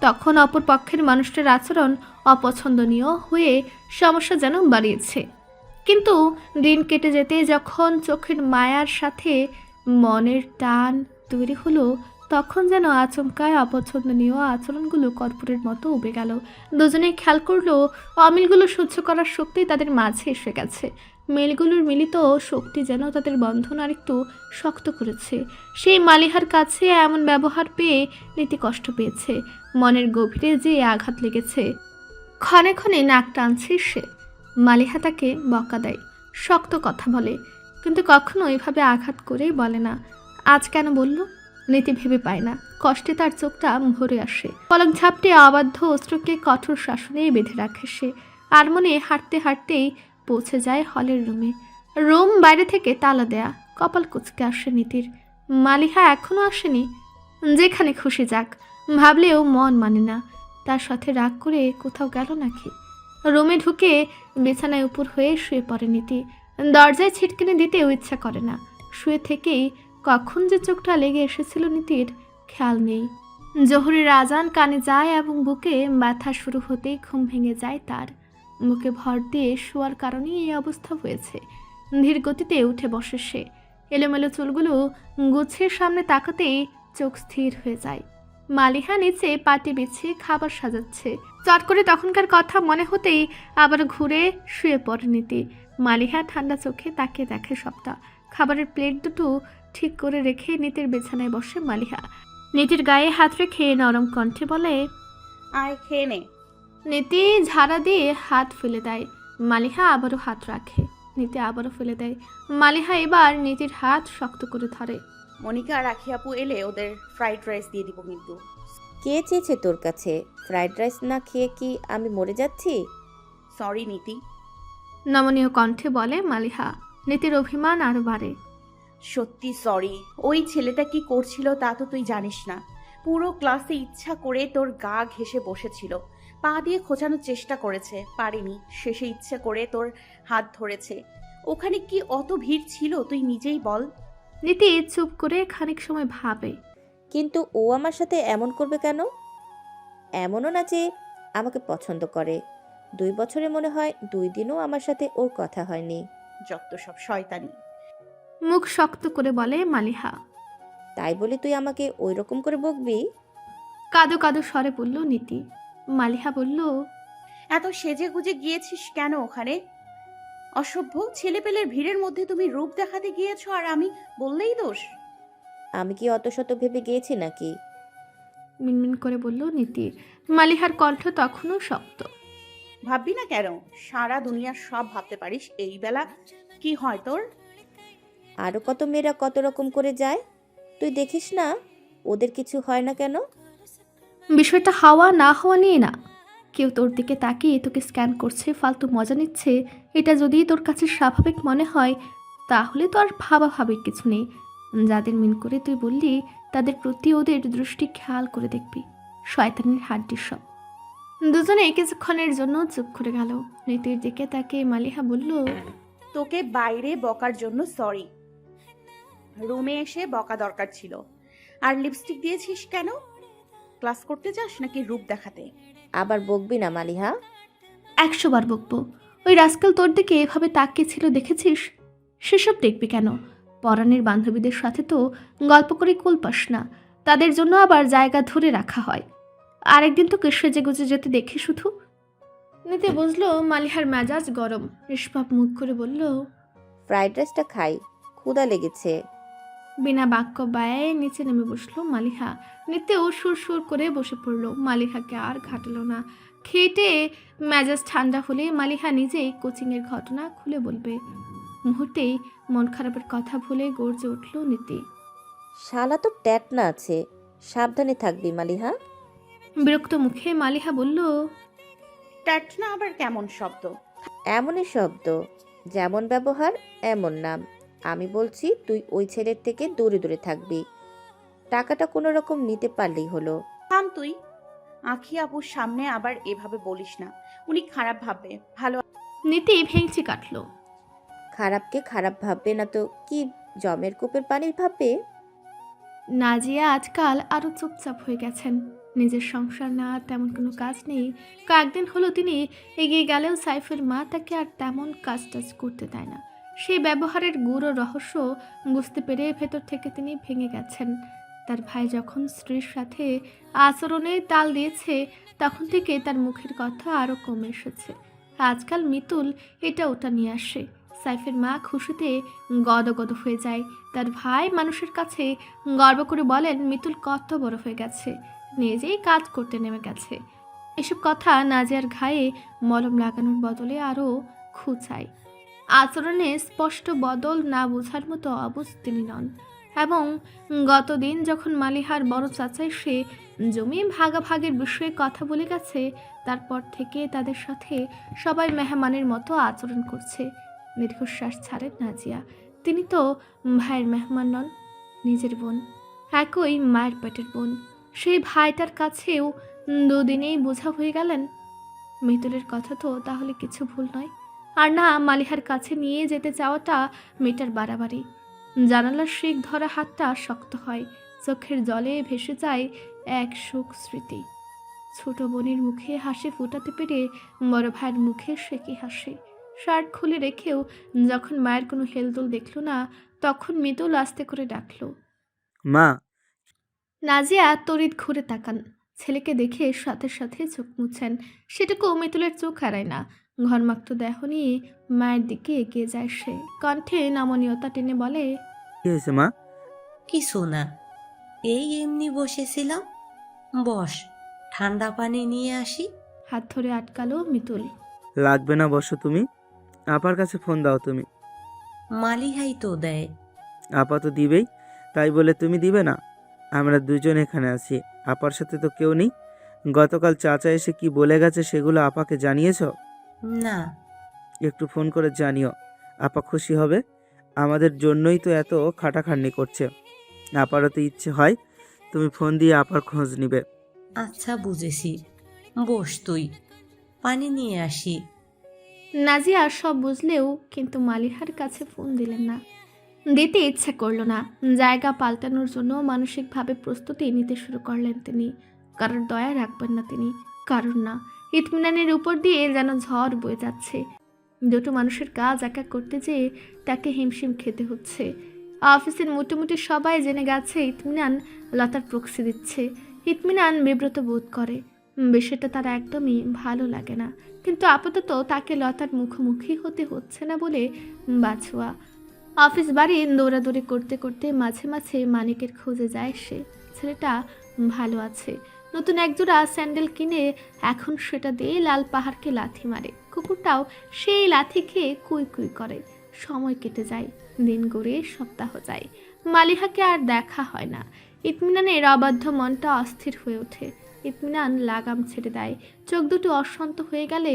তখন অপর পক্ষের মানুষটার আচরণ অপছন্দনীয় হয়ে সমস্যা যেন বাড়িয়েছে। কিন্তু দিন কেটে যেতে যখন চোখের মায়ার সাথে মনের টান তৈরি হলো, তখন যেন আচমকায় অপছন্দনীয় আচরণগুলো কর্পূরের মতো উবে গেল। দুজনেই খেয়াল করলো অমিলগুলো সহ্য করার শক্তি তাদের মাঝে এসে গেছে। মিলগুলোর মিলিত শক্তি যেন তাদের বন্ধন আরেকটু শক্ত করেছে। সেই মালিহার কাছে এমন ব্যবহার পেয়ে নীতি কষ্ট পেয়েছে। মনের গভীরে যে আঘাত লেগেছে। ক্ষণে ক্ষণে নাক টানছে সে। মালিহা তাকে বকা দেয়, শক্ত কথা বলে, কিন্তু কখনো এভাবে আঘাত করেই বলে না। আজ কেন বলল নীতি ভেবে পায় না। কষ্টে তার চোখটা ভরে আসে। পলক ঝাপটে অবাধ্য অস্ত্রকে কঠোর শাসনে বেঁধে রাখে সে। আর মনে হাঁটতে হাঁটতেই পৌঁছে যায় হলের রুমে। রুম বাইরে থেকে তালা দেয়া। কপাল কুঁচকে আসে নীতির। মালিহা এখনো আসেনি। যেখানে খুশি যাক, ভাবলেও মন মানে না। তার সাথে রাগ করে কোথাও গেল নাকি? রুমে ঢুকে বিছানায় উপর হয়ে শুয়ে পড়ে নীতি। দরজায় ছিটকিনি দিতেও ইচ্ছা করে না। শুয়ে থেকেই কখন যে চোখটা লেগে এসেছিল নীতির খেয়াল নেই। জোহরের আজান কানে যায় এবং বুকে ব্যথা শুরু হতেই ঘুম ভেঙে যায় তার। মুখে ভর দিয়ে শোয়ার কারণেই এই অবস্থা হয়েছে। ধীর গতিতে উঠে বসে সে। এলোমেলো চুলগুলো গুছিয়ে সামনে তাকাতেই চোখ স্থির হয়ে যায়। মালিহা নিচে পাটি বিছিয়ে খাবার সাজাচ্ছে। চট করে তখনকার কথা মনে হতেই আবার ঘুরে শুয়ে পড়ে নীতি। মালিহা ঠান্ডা চোখে তাকিয়ে দেখে সবটা। খাবারের প্লেট দুটো ঠিক করে রেখে নীতির বিছানায় বসে মালিহা। নীতির গায়ে হাত রেখে নরম কণ্ঠে বলে, আয় খেয়ে নে। নীতি ঝাড়া দিয়ে হাত ফেলে দেয়। মালিহা আবারও হাত রাখে। নীতি আবারও ফেলে দেয়। মালিহা এবার নীতির হাত শক্ত করে ধরে। মনিকা আর আখি আপু এলে ওদের ফ্রাইড রাইস দিয়ে দিব কিন্তু। কে চেয়েছে তোর কাছে? ফ্রাইড রাইস না খেয়ে কি আমি মরে যাচ্ছি? সরি নীতি। নমনীয় কণ্ঠে বলে মালিহা। নীতির অভিমান আরো বাড়ে। সত্যি সরি। ওই ছেলেটা কি করছিল তা তো তুই জানিস না। পুরো ক্লাসে ইচ্ছা করে তোর গা ঘেঁষে বসেছিল, পা দিয়ে খোঁচানোর চেষ্টা করেছে, পারেনি, শেষে ইচ্ছে করে তোর হাত ধরেছে। ওখানে কি অত ভিড় ছিল তুই নিজেই বল। নীতি চুপ করে খানিক সময় ভাবে। কিন্তু ও আমার সাথে এমন করবে কেন? এমনও না যে আমাকে পছন্দ করে। 2 বছরে মনে হয় 2 দিনও আমার সাথে ওর কথা হয়নি। যত সব শয়তানি। মুখ শক্ত করে বলে মালিহা। তাই বলে তুই আমাকে ওই রকম করে বকবি? কাদো কাদো স্বরে বলল নীতি। মালিহা বলল, এত সেজে গুজে গিয়েছিস কেন ওখানে? অসভ্য, ছেলেপেলের ভিড়ের মধ্যে তুমি রূপ দেখাতে গিয়েছো আর আমি বললেই দোষ? আমি কি অত শত ভেবে গিয়েছি নাকি? মিনমিন করে বলল নীতি। মালিহার কণ্ঠ তখনও শক্ত। ভাববি না কেন? সারা দুনিয়ার সব ভাবতে পারিস, এই বেলা কি হয় তোর? আরও কত মেয়েরা কত রকম করে যায়, তুই দেখিস না? ওদের কিছু হয় না কেন? বিষয়টা হাওয়া না হওয়া নিয়ে না। কেউ তোর দিকে তাকিয়ে তোকে স্ক্যান করছে, ফালতু মজা নিচ্ছে, এটা যদি তোর কাছে স্বাভাবিক মনে হয় তাহলে তো আর ভাবাভাবির কিছু নেই। যাদের মিন করে তুই বললি তাদের প্রতি ওদের দৃষ্টি খেয়াল করে দেখবি। শয়তানের হাড্ডির সব। দুজনে কিছুক্ষণের জন্য চুপ করে গেল। নীতির দিকে তাকিয়ে মালিহা বলল, তোকে বাইরে বকার জন্য সরি। রুমে এসে বকা দরকার ছিল। আর লিপস্টিক দিয়েছিস কেন? ক্লাস করতে যাস নাকি রূপ দেখাতে? আবার বকবি না মালিহা। 100 বার বকবো। ওই রাস্কেল তোর দিকে এভাবে তাকিয়ে ছিল দেখেছিস? সেসব দেখবি কেন? পরাণের বান্ধবীদের সাথে তো গল্প করে কুল পাস না, তাদের জন্য আবার জায়গা ধরে রাখা হয়। আরেকদিন তোকে সেজে গুজে যেতে দেখি শুধু। নীতি বুঝলো মালিহার মেজাজ গরম। নিষ্পাপ মুখ করে বলল, ফ্রাইড রাইসটা খাই, ক্ষুধা লেগেছে। বিনা বাক্য ব্যয়ে নিচে নেমে বসলো মালিহা। নিতেও সুর সুর করে বসে পড়লো। মালিহাকে আর ঘাটলো না। খেটে মেজাজ ঠান্ডা হলে মালিহা নিজেই কোচিংয়ের ঘটনা খুলে বলবে। মুহূর্তেই মন খারাপের কথা ভুলে গর্জে উঠল নীতি। শালা তো ট্যাটনা আছে, সাবধানে থাকবি মালিহা। বিরক্ত মুখে মালিহা বলল, ট্যাটনা আবার কেমন শব্দ? এমনই শব্দ, যেমন ব্যবহার এমন নাম। আমি বলছি তুই ওই ছেলের থেকে দূরে দূরে থাকবি। টাকাটা কোনো রকম নিতে পারলেই হলো। থাম তুই। আখি আপুর সামনে আবার এভাবে বলিস না, উনি খারাপ ভাববে। ভালো। নীতি ভেঙচি কাটলো। খারাপকে খারাপ ভাববে না তো কি জমের কূপের পানি ভাববে? নাজিয়া আজকাল আরও চুপচাপ হয়ে গেছেন। নিজের সংসার না, তেমন কোনো কাজ নেই। কয়েকদিন হলো তিনি এগিয়ে গেলেও সাইফের মা তাকে আর তেমন কাজ টাজ করতে দেয় না। সেই ব্যবহারের গুড় ও রহস্য বুঝতে পেরে ভেতর থেকে তিনি ভেঙে গেছেন। তার ভাই যখন স্ত্রীর সাথে আচরণে তাল দিয়েছে তখন থেকে তার মুখের কথা আরও কমে এসেছে। আজকাল মিতুল এটা ওটা নিয়ে আসে। সাইফের মা খুশিতে গদগদ হয়ে যায়। তার ভাই মানুষের কাছে গর্ব করে বলেন মিতুল কত বড় হয়ে গেছে, নিজেই কাজ করতে নেমে গেছে। এসব কথা নাজিয়ার ঘায়ে মলম লাগানোর বদলে আরও খুঁচায়। আচরণে স্পষ্ট বদল না বোঝার মতো অবুঝ তিনি নন। এবং গতদিন যখন মালিহার বড় চাচা এসে জমি ভাগাভাগির বিষয়ে কথা বলে গেছে তারপর থেকে তাদের সাথে সবাই মেহমানের মতো আচরণ করছে। দীর্ঘশ্বাস ছাড়েন নাজিয়া। তিনি তো ভাইয়ের মেহমান নন, নিজের বোন, একই মায়ের পেটের বোন। সেই ভাইটার কাছেও দুদিনেই বোঝা হয়ে গেলেন। মিতুলের কথা তো তাহলে কিছু ভুল নয়। আর না, মালিহার কাছে নিয়ে যেতে চাওয়াটা মেয়েটার বাড়াবাড়ি। জানালার শিক ধরা হাতটা শক্ত হয়। চোখের জলে ভেসে যায় এক সুখ স্মৃতি। ছোট বোনের মুখে হাসি ফোটাতে পেরে বড় ভাইয়ের মুখে সে কি হাসি। শার্ট খুলে রেখেও যখন মায়ের কোনো হেলদোল দেখল না তখন মিতুল আস্তে করে ডাকলো, মা। নাজিয়া তড়িৎ ঘুরে তাকান, ছেলেকে দেখে সাথে সাথে চোখ মুছেন। সেটুকু মিতুলের চোখ হারায় না। ঘরমাক্ত দেহ নিয়ে মায়ের দিকে এগিয়ে যায় সে, কণ্ঠে নমনীয়তা টেনে বলে, কি হয়েছে মা? কিছু না, এই এমনি বসেছিলাম। বস, ঠান্ডা পানি নিয়ে আসি। হাত ধরে আটকালো মিতুল। লাগবে না, বসো তুমি। আপার কাছে ফোন দাও তুমি। মালিহাই তো দেয়। আপা তো দিবেই, তাই বলে তুমি দিবে না? আমরা দুজন এখানে আছি, আপার সাথে তো কেউ নেই। গতকাল চাচা এসে কি বলে গেছে সেগুলো আপাকে জানিয়েছো? না। একটু ফোন করে জানিও, আপা খুশি হবে। আমাদের জন্যই তো এত খাটাখাটনি করছে। আপারও তো ইচ্ছে হয় তুমি ফোন দিয়ে আপার খোঁজ নিবে। আচ্ছা বুঝেছি, বস তুই, পানি নিয়ে আসি। নাজিয়া সব বুঝলেও কিন্তু মালিহার কাছে ফোন দিলেন না। দিতে ইচ্ছে করলো না। জায়গা পাল্টানোর জন্য মানসিকভাবে প্রস্তুতি নিতে শুরু করলেন তিনি। কারোর দয়া রাখবেন না তিনি, কারোর না। ইতমিনানের উপর দিয়ে যেন ঝড় বয়ে যাচ্ছে। দুটো মানুষের কাজ একা করতে যেয়ে তাকে হিমশিম খেতে হচ্ছে। অফিসের মোটামুটি সবাই জেনে গেছে ইতমিনান লতার প্রক্সি দিচ্ছে। ইতমিনান বিব্রত বোধ করে। বিষয়টা তার একদমই ভালো লাগে না। কিন্তু আপাতত তাকে লতার মুখোমুখি হতে হচ্ছে না বলে বাছুয়া। অফিস বাড়ি দৌড়াদৌড়ি করতে করতে মাঝে মাঝে মানিকের খোঁজে যায় সে। ছেলেটা ভালো আছে। নতুন একজোড়া স্যান্ডেল কিনে এখন সেটা দিয়ে লাল পাহাড়কে লাথি মারে। কুকুরটাও সেই লাথি খেয়ে কুই কুই করে। সময় কেটে যায়, দিন গড়ে সপ্তাহ যায়। মালিহাকে আর দেখা হয় না। ইতমিনানের অবাধ্য মনটা অস্থির হয়ে ওঠে। ইতমিনান লাগাম ছেড়ে দেয়। চোখ দুটো অশান্ত হয়ে গেলে,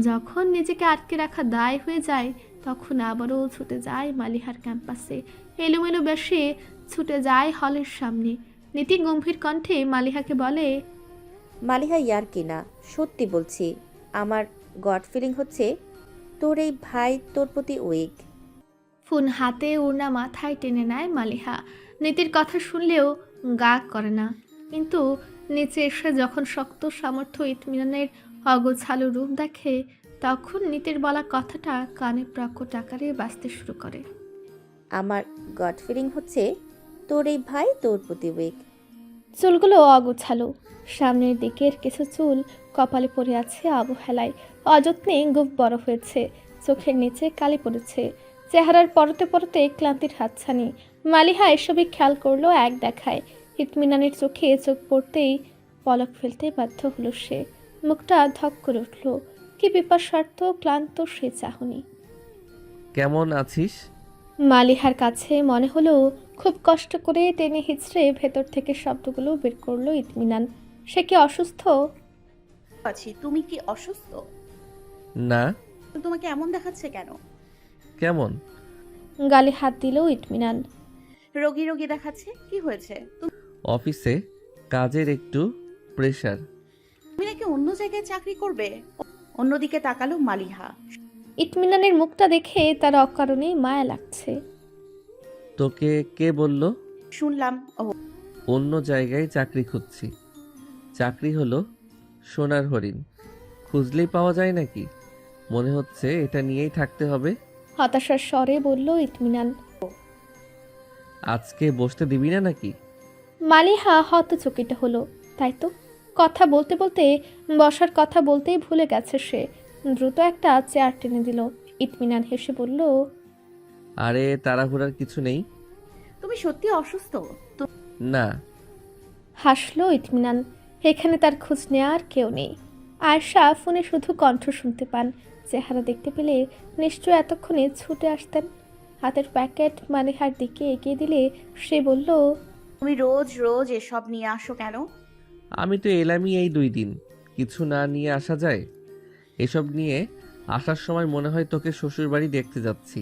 যখন নিজেকে আটকে রাখা দায় হয়ে যায়, তখন আবারও ছুটে যায় মালিহার ক্যাম্পাসে। এলোমেলো বেশে ছুটে যায় হলের সামনে। নীতি গম্ভীর কণ্ঠে মালিহাকে বলে, মালিহা ইয়ার কি না, সত্যি বলছি, আমার গড ফিলিং হচ্ছে তোর এই ভাই তোর প্রতি উইক। ফোন হাতে ওড়না মাথায় টেনে নেয় মালিহা। নীতির কথা শুনলেও গা করে না, কিন্তু নিচে এসে যখন শক্ত সামর্থ্য ইতমিনানের অগোছালো রূপ দেখে, তখন নীতির বলা কথাটা কানে প্রকট আকারে বাজতে শুরু করে। আমার গড ফিলিং হচ্ছে তোর এই ভাই তোর প্রতি উইক। চুলগুলো অগোছালো, সামনের দিকের কিছু চুল কপালে পড়ে আছে অবহেলায়। অযত্নে গোঁফ বড় হয়েছে, চোখের নিচে কালি পড়েছে, চেহারার পরতে পরতে ক্লান্তির হাতছানি। মালিহা এসবই খেয়াল করলো এক দেখায়। ইতমিনানের চোখে চোখ পড়তেই পলক ফেলতে বাধ্য হলো সে। মুখটা ধক করে উঠল। কি বিপাশার্থ ক্লান্ত সে চাহনি। কেমন আছিস? মালিহার কাছে মনে হলো খুব কষ্ট করে টেনে হিচড়ে ভেতর থেকে শব্দগুলো বের করলো ইতমিনান। সে কি অসুস্থ? আছি। তুমি কি অসুস্থ? না। তোমাকে এমন দেখাচ্ছে কেন? কেমন? গালে হাত দিল ইতমিনান। রোগী রোগী দেখাচ্ছে, কি হয়েছে? অফিসে কাজের একটু প্রেশার। তুমি নাকি অন্য জায়গায় চাকরি করবে? অন্যদিকে তাকালো মালিহা। ইতমিনানের মুখটা দেখে তার অকারণে মায়া লাগছে। তোকে কে বলল? শুনলাম। ও, অন্য জায়গায় চাকরি খুঁজছি। চাকরি হলো সোনার হরিণ, খুঁজলেই পাওয়া যায় নাকি? মনে হচ্ছে এটা নিয়েই থাকতে হবে। হতাশার স্বরে বলল ইতমিনান। আজকে বসতে দিবি না নাকি? মালিহা হতচকিত হলো। তাই তো, কথা বলতে বলতে বসার কথা বলতেই ভুলে গেছে সে। দ্রুত একটা চেয়ার টেনে দিল। ইতমিনান হেসে বলল, আরে তাড়াহুড়ার কিছু নেই। তুমি সত্যি অসুস্থ? না। হাসলো ইতমিনান। এখানে তার খোঁজ নেওয়ার কেউ নেই। আয়শা ফোনে শুধু কণ্ঠ শুনতে পান। চেহারা দেখতে পেলে নিশ্চয় এতক্ষণে ছুটে আসতেন। হাতের প্যাকেট মালিহার দিকে এগিয়ে দিলে সে বলল, তুমি রোজ রোজ এসব নিয়ে আসো কেন? আমি তো এলামই এই 2 দিন, কিছু না নিয়ে আসা যায়? এসব নিয়ে আসার সময় মনে হয় তোকে শ্বশুর বাড়ি দেখতে যাচ্ছি।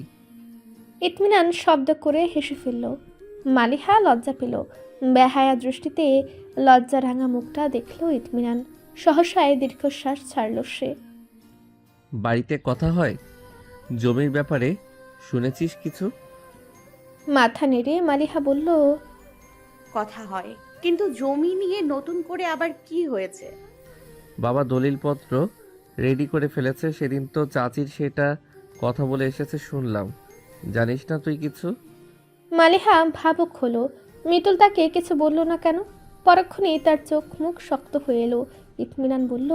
ইতমিনান শব্দ করে হেসে ফেলল। মালিহা লজ্জা পেল। বেহায়া দৃষ্টিতে লজ্জা রাঙা মুখটা দেখল ইতমিনান। সহসায় দীর্ঘশ্বাস ছাড়ল সে। বাড়িতে কথা হয় জমির ব্যাপারে, শুনেছিস কিছু? মাথা নেড়ে মালিহা বলল, কথা হয়, কিন্তু জমি নিয়ে নতুন করে আবার কি হয়েছে? বাবা দলিলপত্র রেডি করে ফেলেছে। সেদিন তো চাচির সেটা কথা বলে এসেছে শুনলাম। জানিস না তুই কিছু? মালিহা ভাবুক হলো। মিতুল তাকে কিছু বলল না কেন? পরক্ষণেই তার চোখ মুখ শক্ত হয়ে এলো। ইতমিনান বলল,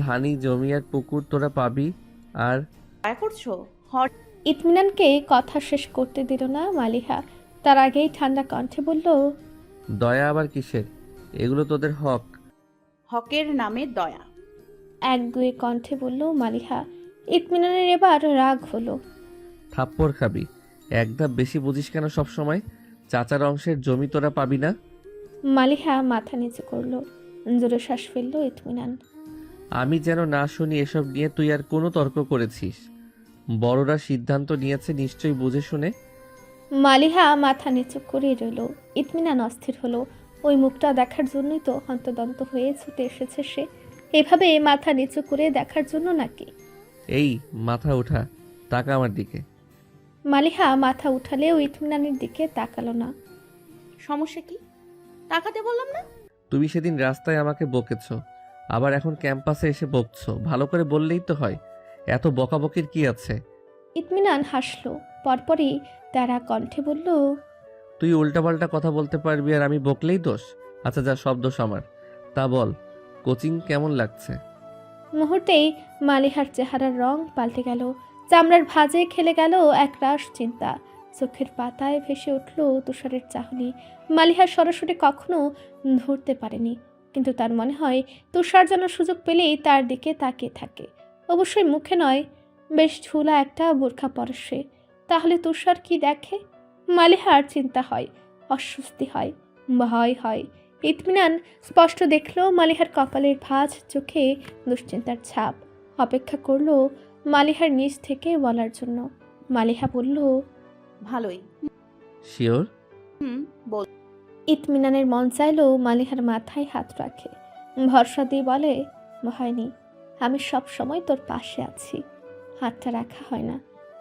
ধানি জমি আর পুকুর তোরা পাবি। আর দয়া করছো? ইতমিনানকে কথা শেষ করতে দিল না মালিহা। তার আগেই ঠান্ডা কণ্ঠে বলল, দয়া আবার কিসের? এগুলো তোদের হক। হকের নামে দয়া। একগুয়ে কণ্ঠে বলল মালিহা। ইতমিনানের এবার রাগ হলো। থাপ্পড় খাবি। এক ধাপ বেশি বুঝিস কেন সব সময়? চাচার অংশের জমি তোরা পাবি না। মালিহা মাথা নিচু করলো। জোরে শ্বাস ফেললো ইতমিনান। আমি যেন না শুনি এসব নিয়ে তুই আর কোনো তর্ক করেছিস। বড়রা সিদ্ধান্ত নিয়েছে নিশ্চয়ই বুঝে শুনে। মালিহা মাথা নিচু করে রইল। ইতমিনান অস্থির হলো। ওই মুখটা দেখার জন্যই তো হন্তদন্ত হয়ে ছুটে এসেছে সে। এভাবে মাথা নিচু করে দেখার জন্য নাকি? এই মাথা ওঠা, তাকা আমার দিকে। মালিহা মাথা উঠালেও ইতমিনানের দিকে তাকালো না। সমস্যা কি? তাকাতে বললাম না? তুমি সেদিন রাস্তায় আমাকে বকেছ, আবার এখন ক্যাম্পাসে এসে বকছো। ভালো করে বললেই তো হয়, এত বকাবকির কি আছে? ইতমিনান হাসলো। পরপরই তারা কণ্ঠে বলল, তুই উল্টাপাল্টা কথা বলতে পারবি আর আমি বকলেই দোষ? আচ্ছা যা, সব দোষ আমার। তা বল, কোচিং কেমন লাগছে? মুহূর্তেই মালিহার চেহারার রং পাল্টে গেল। চামড়ার ভাঁজে খেলে গেল একরাশ চিন্তা। চোখের পাতায় ভেসে উঠল তুষারের চাহনি। মালিহা সরাসরি কখনো ধরতে পারেনি, কিন্তু তার মনে হয় তুষার যেন সুযোগ পেলেই তার দিকে তাকিয়ে থাকে। অবশ্যই মুখে নয়, বেশ ঝুলা একটা বোরখা পরে সে। তাহলে তুষার কি দেখে? মালিহার চিন্তা হয়, অস্বস্তি হয়, ভয় হয়। ইতমিনান স্পষ্ট দেখল মালিহার কপালের ভাঁজ, চোখে দুশ্চিন্তার ছাপ। অপেক্ষা করল মালিহার নিজ থেকে বলার জন্য। মালিহা বলল, ভালোই। শিওর? বল। ইতমিনানের মন চাইলো মালিহার মাথায় হাত রাখে, ভরসা দিয়ে বলে, হয়নি, আমি সব সময় তোর পাশে আছি। হাতটা রাখা হয় না।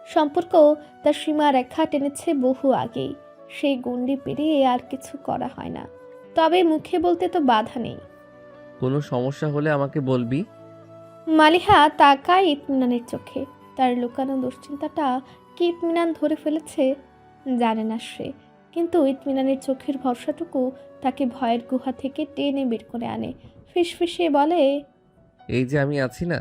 সম্পর্ক তার সীমা রেখা টেনেছে বহু আগেই। সেই গণ্ডি পেরিয়ে আর কিছু করা হয় না। তবে মুখে বলতে তো বাধা নেই। কোনো সমস্যা হলে আমাকে বলবি। মালিহা তাকায় ইতমিনানের চোখে। তার লুকানো দুশ্চিন্তাটা কি ইতমিনান ধরে ফেলেছে জানে না সে, কিন্তু ইতমিনানের চোখের ভরসাটুকু তাকে ভয়ের গুহা থেকে টেনে বের করে আনে। ফিসফিসিয়ে বলে, এই যে আমি আছি না।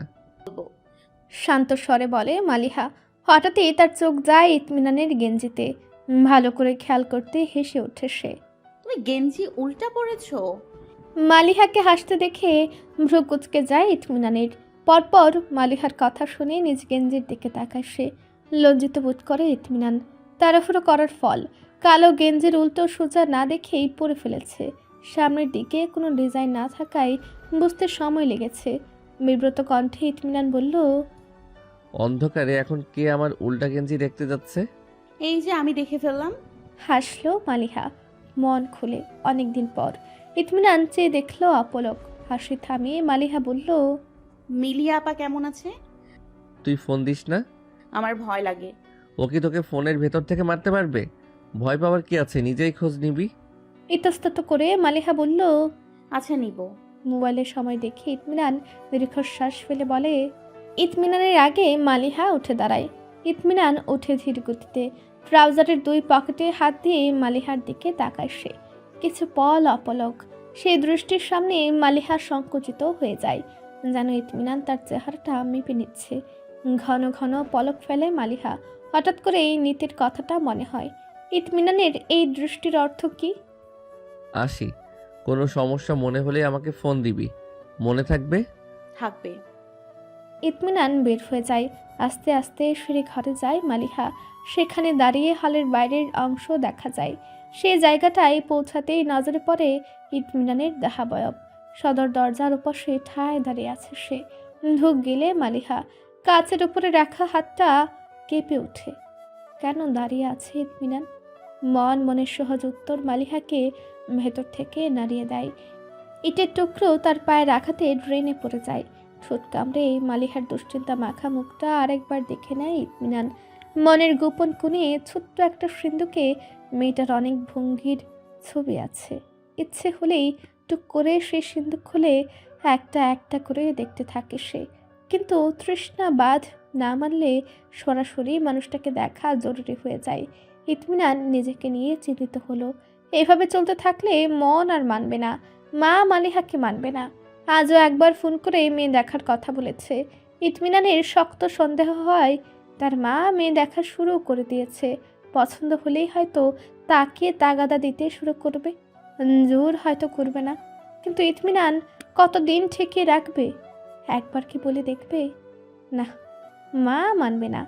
শান্ত স্বরে বলে মালিহা। হঠাৎই তার চোখ যায় ইতমিনানের গেঞ্জিতে। ভালো করে খেয়াল করতে হেসে ওঠে সে। তুমি গেঞ্জি উল্টা পরেছো? মালিহাকে হাসতে দেখে ভ্রু কুচকে যায় ইতমিনানের। পরপর মালিহার কথা শুনে নিজ গেঞ্জির দিকে তাকায় সে। লজ্জিত বোধ করে ইতমিনান। তাড়াহুড়ো করার ফল। কালো গেঞ্জির উল্টো সোজা না দেখেই পরে ফেলেছে। সামনের দিকে কোনো ডিজাইন না থাকায় বুঝতে সময় লেগেছে। বিব্রত কণ্ঠে ইতমিনান বলল, অন্ধকারে এখন কে আমার উল্টা গেঞ্জি দেখতে যাচ্ছে? এই যে আমি দেখে ফেললাম। হাসলো মালিহা মন খুলে। অনেকদিন পর ইতমিনান চেয়ে দেখলো অপলক। হাসি থামিয়ে মালিহা বলল, মিলিয়া আপা কেমন আছে? তুই ফোন দিস না? আমার ভয় লাগে। ও কি তোকে ফোনের ভেতর থেকে মারতে পারবে? ভয় পাওয়ার কি আছে, নিজেই খোঁজ নিবি। ইতস্তত করে মালিহা বলল, আচ্ছা নিব। মোবাইলের সময় দেখে ইতমিনান দীর্ঘশ্বাস ফেলে বলে। ইতমিনানের আগে মালিহা উঠে দাঁড়ায়। ইতমিনান উঠে ধীর গতিতে ট্রাউজারের দুই পকেটে হাত দিয়ে মালিহার দিকে তাকায় সে। কিছু পল অপলক। সেই দৃষ্টির সামনে মালিহা সংকুচিত হয়ে যায়, যেন ইতমিনান তার চেহারাটা মেপে নিচ্ছে। ঘন ঘন পলক ফেলে মালিহা। হঠাৎ করে এই নীতির কথাটা মনে হয়। ইতমিনানের এই দৃষ্টির অর্থ কি? আসি, কোনো সমস্যা মনে হলে আমাকে ফোন দিবি, মনে থাকবে? থাকবে। ইতমিনান বের হয়ে যায়। আস্তে আস্তে সিঁড়ি ঘরে যায় মালিহা। সেখানে দাঁড়িয়ে হলের বাইরের অংশ দেখা যায়। সেই জায়গাটায় পৌঁছাতেই নজরে পড়ে ইতমিনানের দেহাবয়ব। সদর দরজার ওপাশে ঠায় দাঁড়িয়ে আছে সে। ঢুক গেলে মালিহা। কাচের উপরে রাখা হাতটা কেঁপে ওঠে। কেন দাঁড়িয়ে আছে ইতমিনান? মন মনের সহজ উত্তর মালিহাকে ভেতর থেকে নাড়িয়ে দেয়। ইটের টুকরো তার পায়ে রাখাতে ড্রেনে পড়ে যায়। ঠোঁট কামড়ে মালিহার দুশ্চিন্তা মাখা মুখটা আরেকবার দেখে নেয় ইতমিনান। মনের গোপন কোণে ছোট্ট একটা সিন্ধুকে মেয়েটার অনেক ভঙ্গির ছবি আছে। ইচ্ছে হলেই টুক করে সে সিন্ধুক খুলে একটা একটা করে দেখতে থাকে সে। কিন্তু তৃষ্ণা বাঁধ না মানলে সরাসরি মানুষটাকে দেখা জরুরি হয়ে যায়। ইতমিনান নিজেকে নিয়ে চিন্তিত হলো। এভাবে চলতে থাকলে মন আর মানবে না, মা মালিহাকে মানবে না। আজও একবার ফোন করে মেয়ে দেখার কথা বলেছে। ইতমিনানের শক্ত সন্দেহ হয় তার মা মেয়ে দেখা শুরু করে দিয়েছে। পছন্দ হলেই হয়তো তাকে তাগাদা দিতে শুরু করবে, জোর হয়তো করবে না। কিন্তু ইতমিনান কতদিন ঠেকিয়ে রাখবে? একবার কি বলে দেখবে? না, মা মানবে না।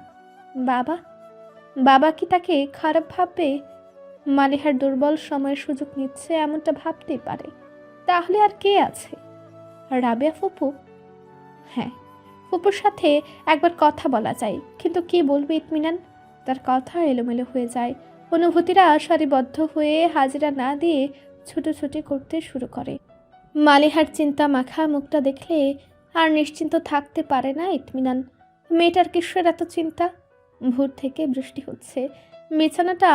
বাবা কি তাকে খারাপ ভাববে? মালিহার দুর্বল সময়ের সুযোগ নিচ্ছে এমনটা ভাবতেই পারে। তাহলে আর কে আছে? রাবেয়া ফুপু? হ্যাঁ, ফুপুর সাথে একবার কথা বলা যায়, কিন্তু কি বলবে ইতমিনান? তার কথা এলোমেলো হয়ে যায়। অনুভূতিরা সারিবদ্ধ হয়ে হাজিরা না দিয়ে ছুটোছুটি করতে শুরু করে। মালিহার চিন্তা মাখা মুখটা দেখলে আর নিশ্চিন্ত থাকতে পারে না ইতমিনান। মেয়েটার কিসের এত চিন্তা? ভোর থেকে বৃষ্টি হচ্ছে। বিছানাটা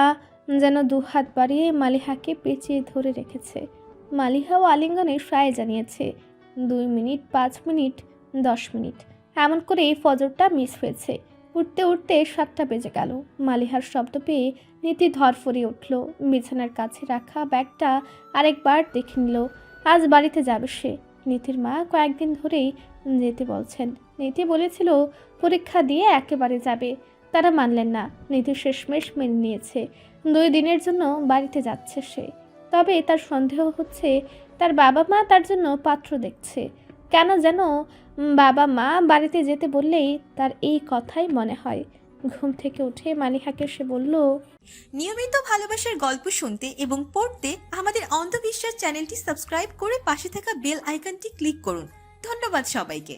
যেন দুহাত বাড়িয়ে মালিহাকে পেঁচিয়ে ধরে রেখেছে। মালিহাও আলিঙ্গনে সায় জানিয়েছে। 2 মিনিট, 5 মিনিট, 10 মিনিট এমন করে ফজরটা মিস হয়েছে। উঠতে উঠতে 7টা বেজে গেল। মালিহার শব্দ পেয়ে নীতি ধরফরিয়ে উঠল। বিছানার কাছে রাখা ব্যাগটা আরেকবার দেখে নিল। আজ বাড়িতে যাবে সে। নীতির মা কয়েকদিন ধরেই যেতে বলছেন। নীতি বলেছিল পরীক্ষা দিয়ে একেবারে যাবে। তারা মানলেন না। নীতি শেষমেশ মেনে নিয়েছে। 2 দিনের জন্য বাড়িতে যাচ্ছে সে। তবে তার সন্দেহ হচ্ছে তার বাবা মা তার জন্য পাত্র দেখছে। কেন যেন বাবা মা বাড়িতে যেতে বললেই তার এই কথাই মনে হয়। ঘুম থেকে উঠে মালিহাকে সে বলল, নিয়মিত ভালোবাসার গল্প শুনতে এবং পড়তে আমাদের অন্ধবিশ্বাস চ্যানেলটি সাবস্ক্রাইব করে পাশে থাকা বেল আইকনটি ক্লিক করুন। ধন্যবাদ সবাইকে।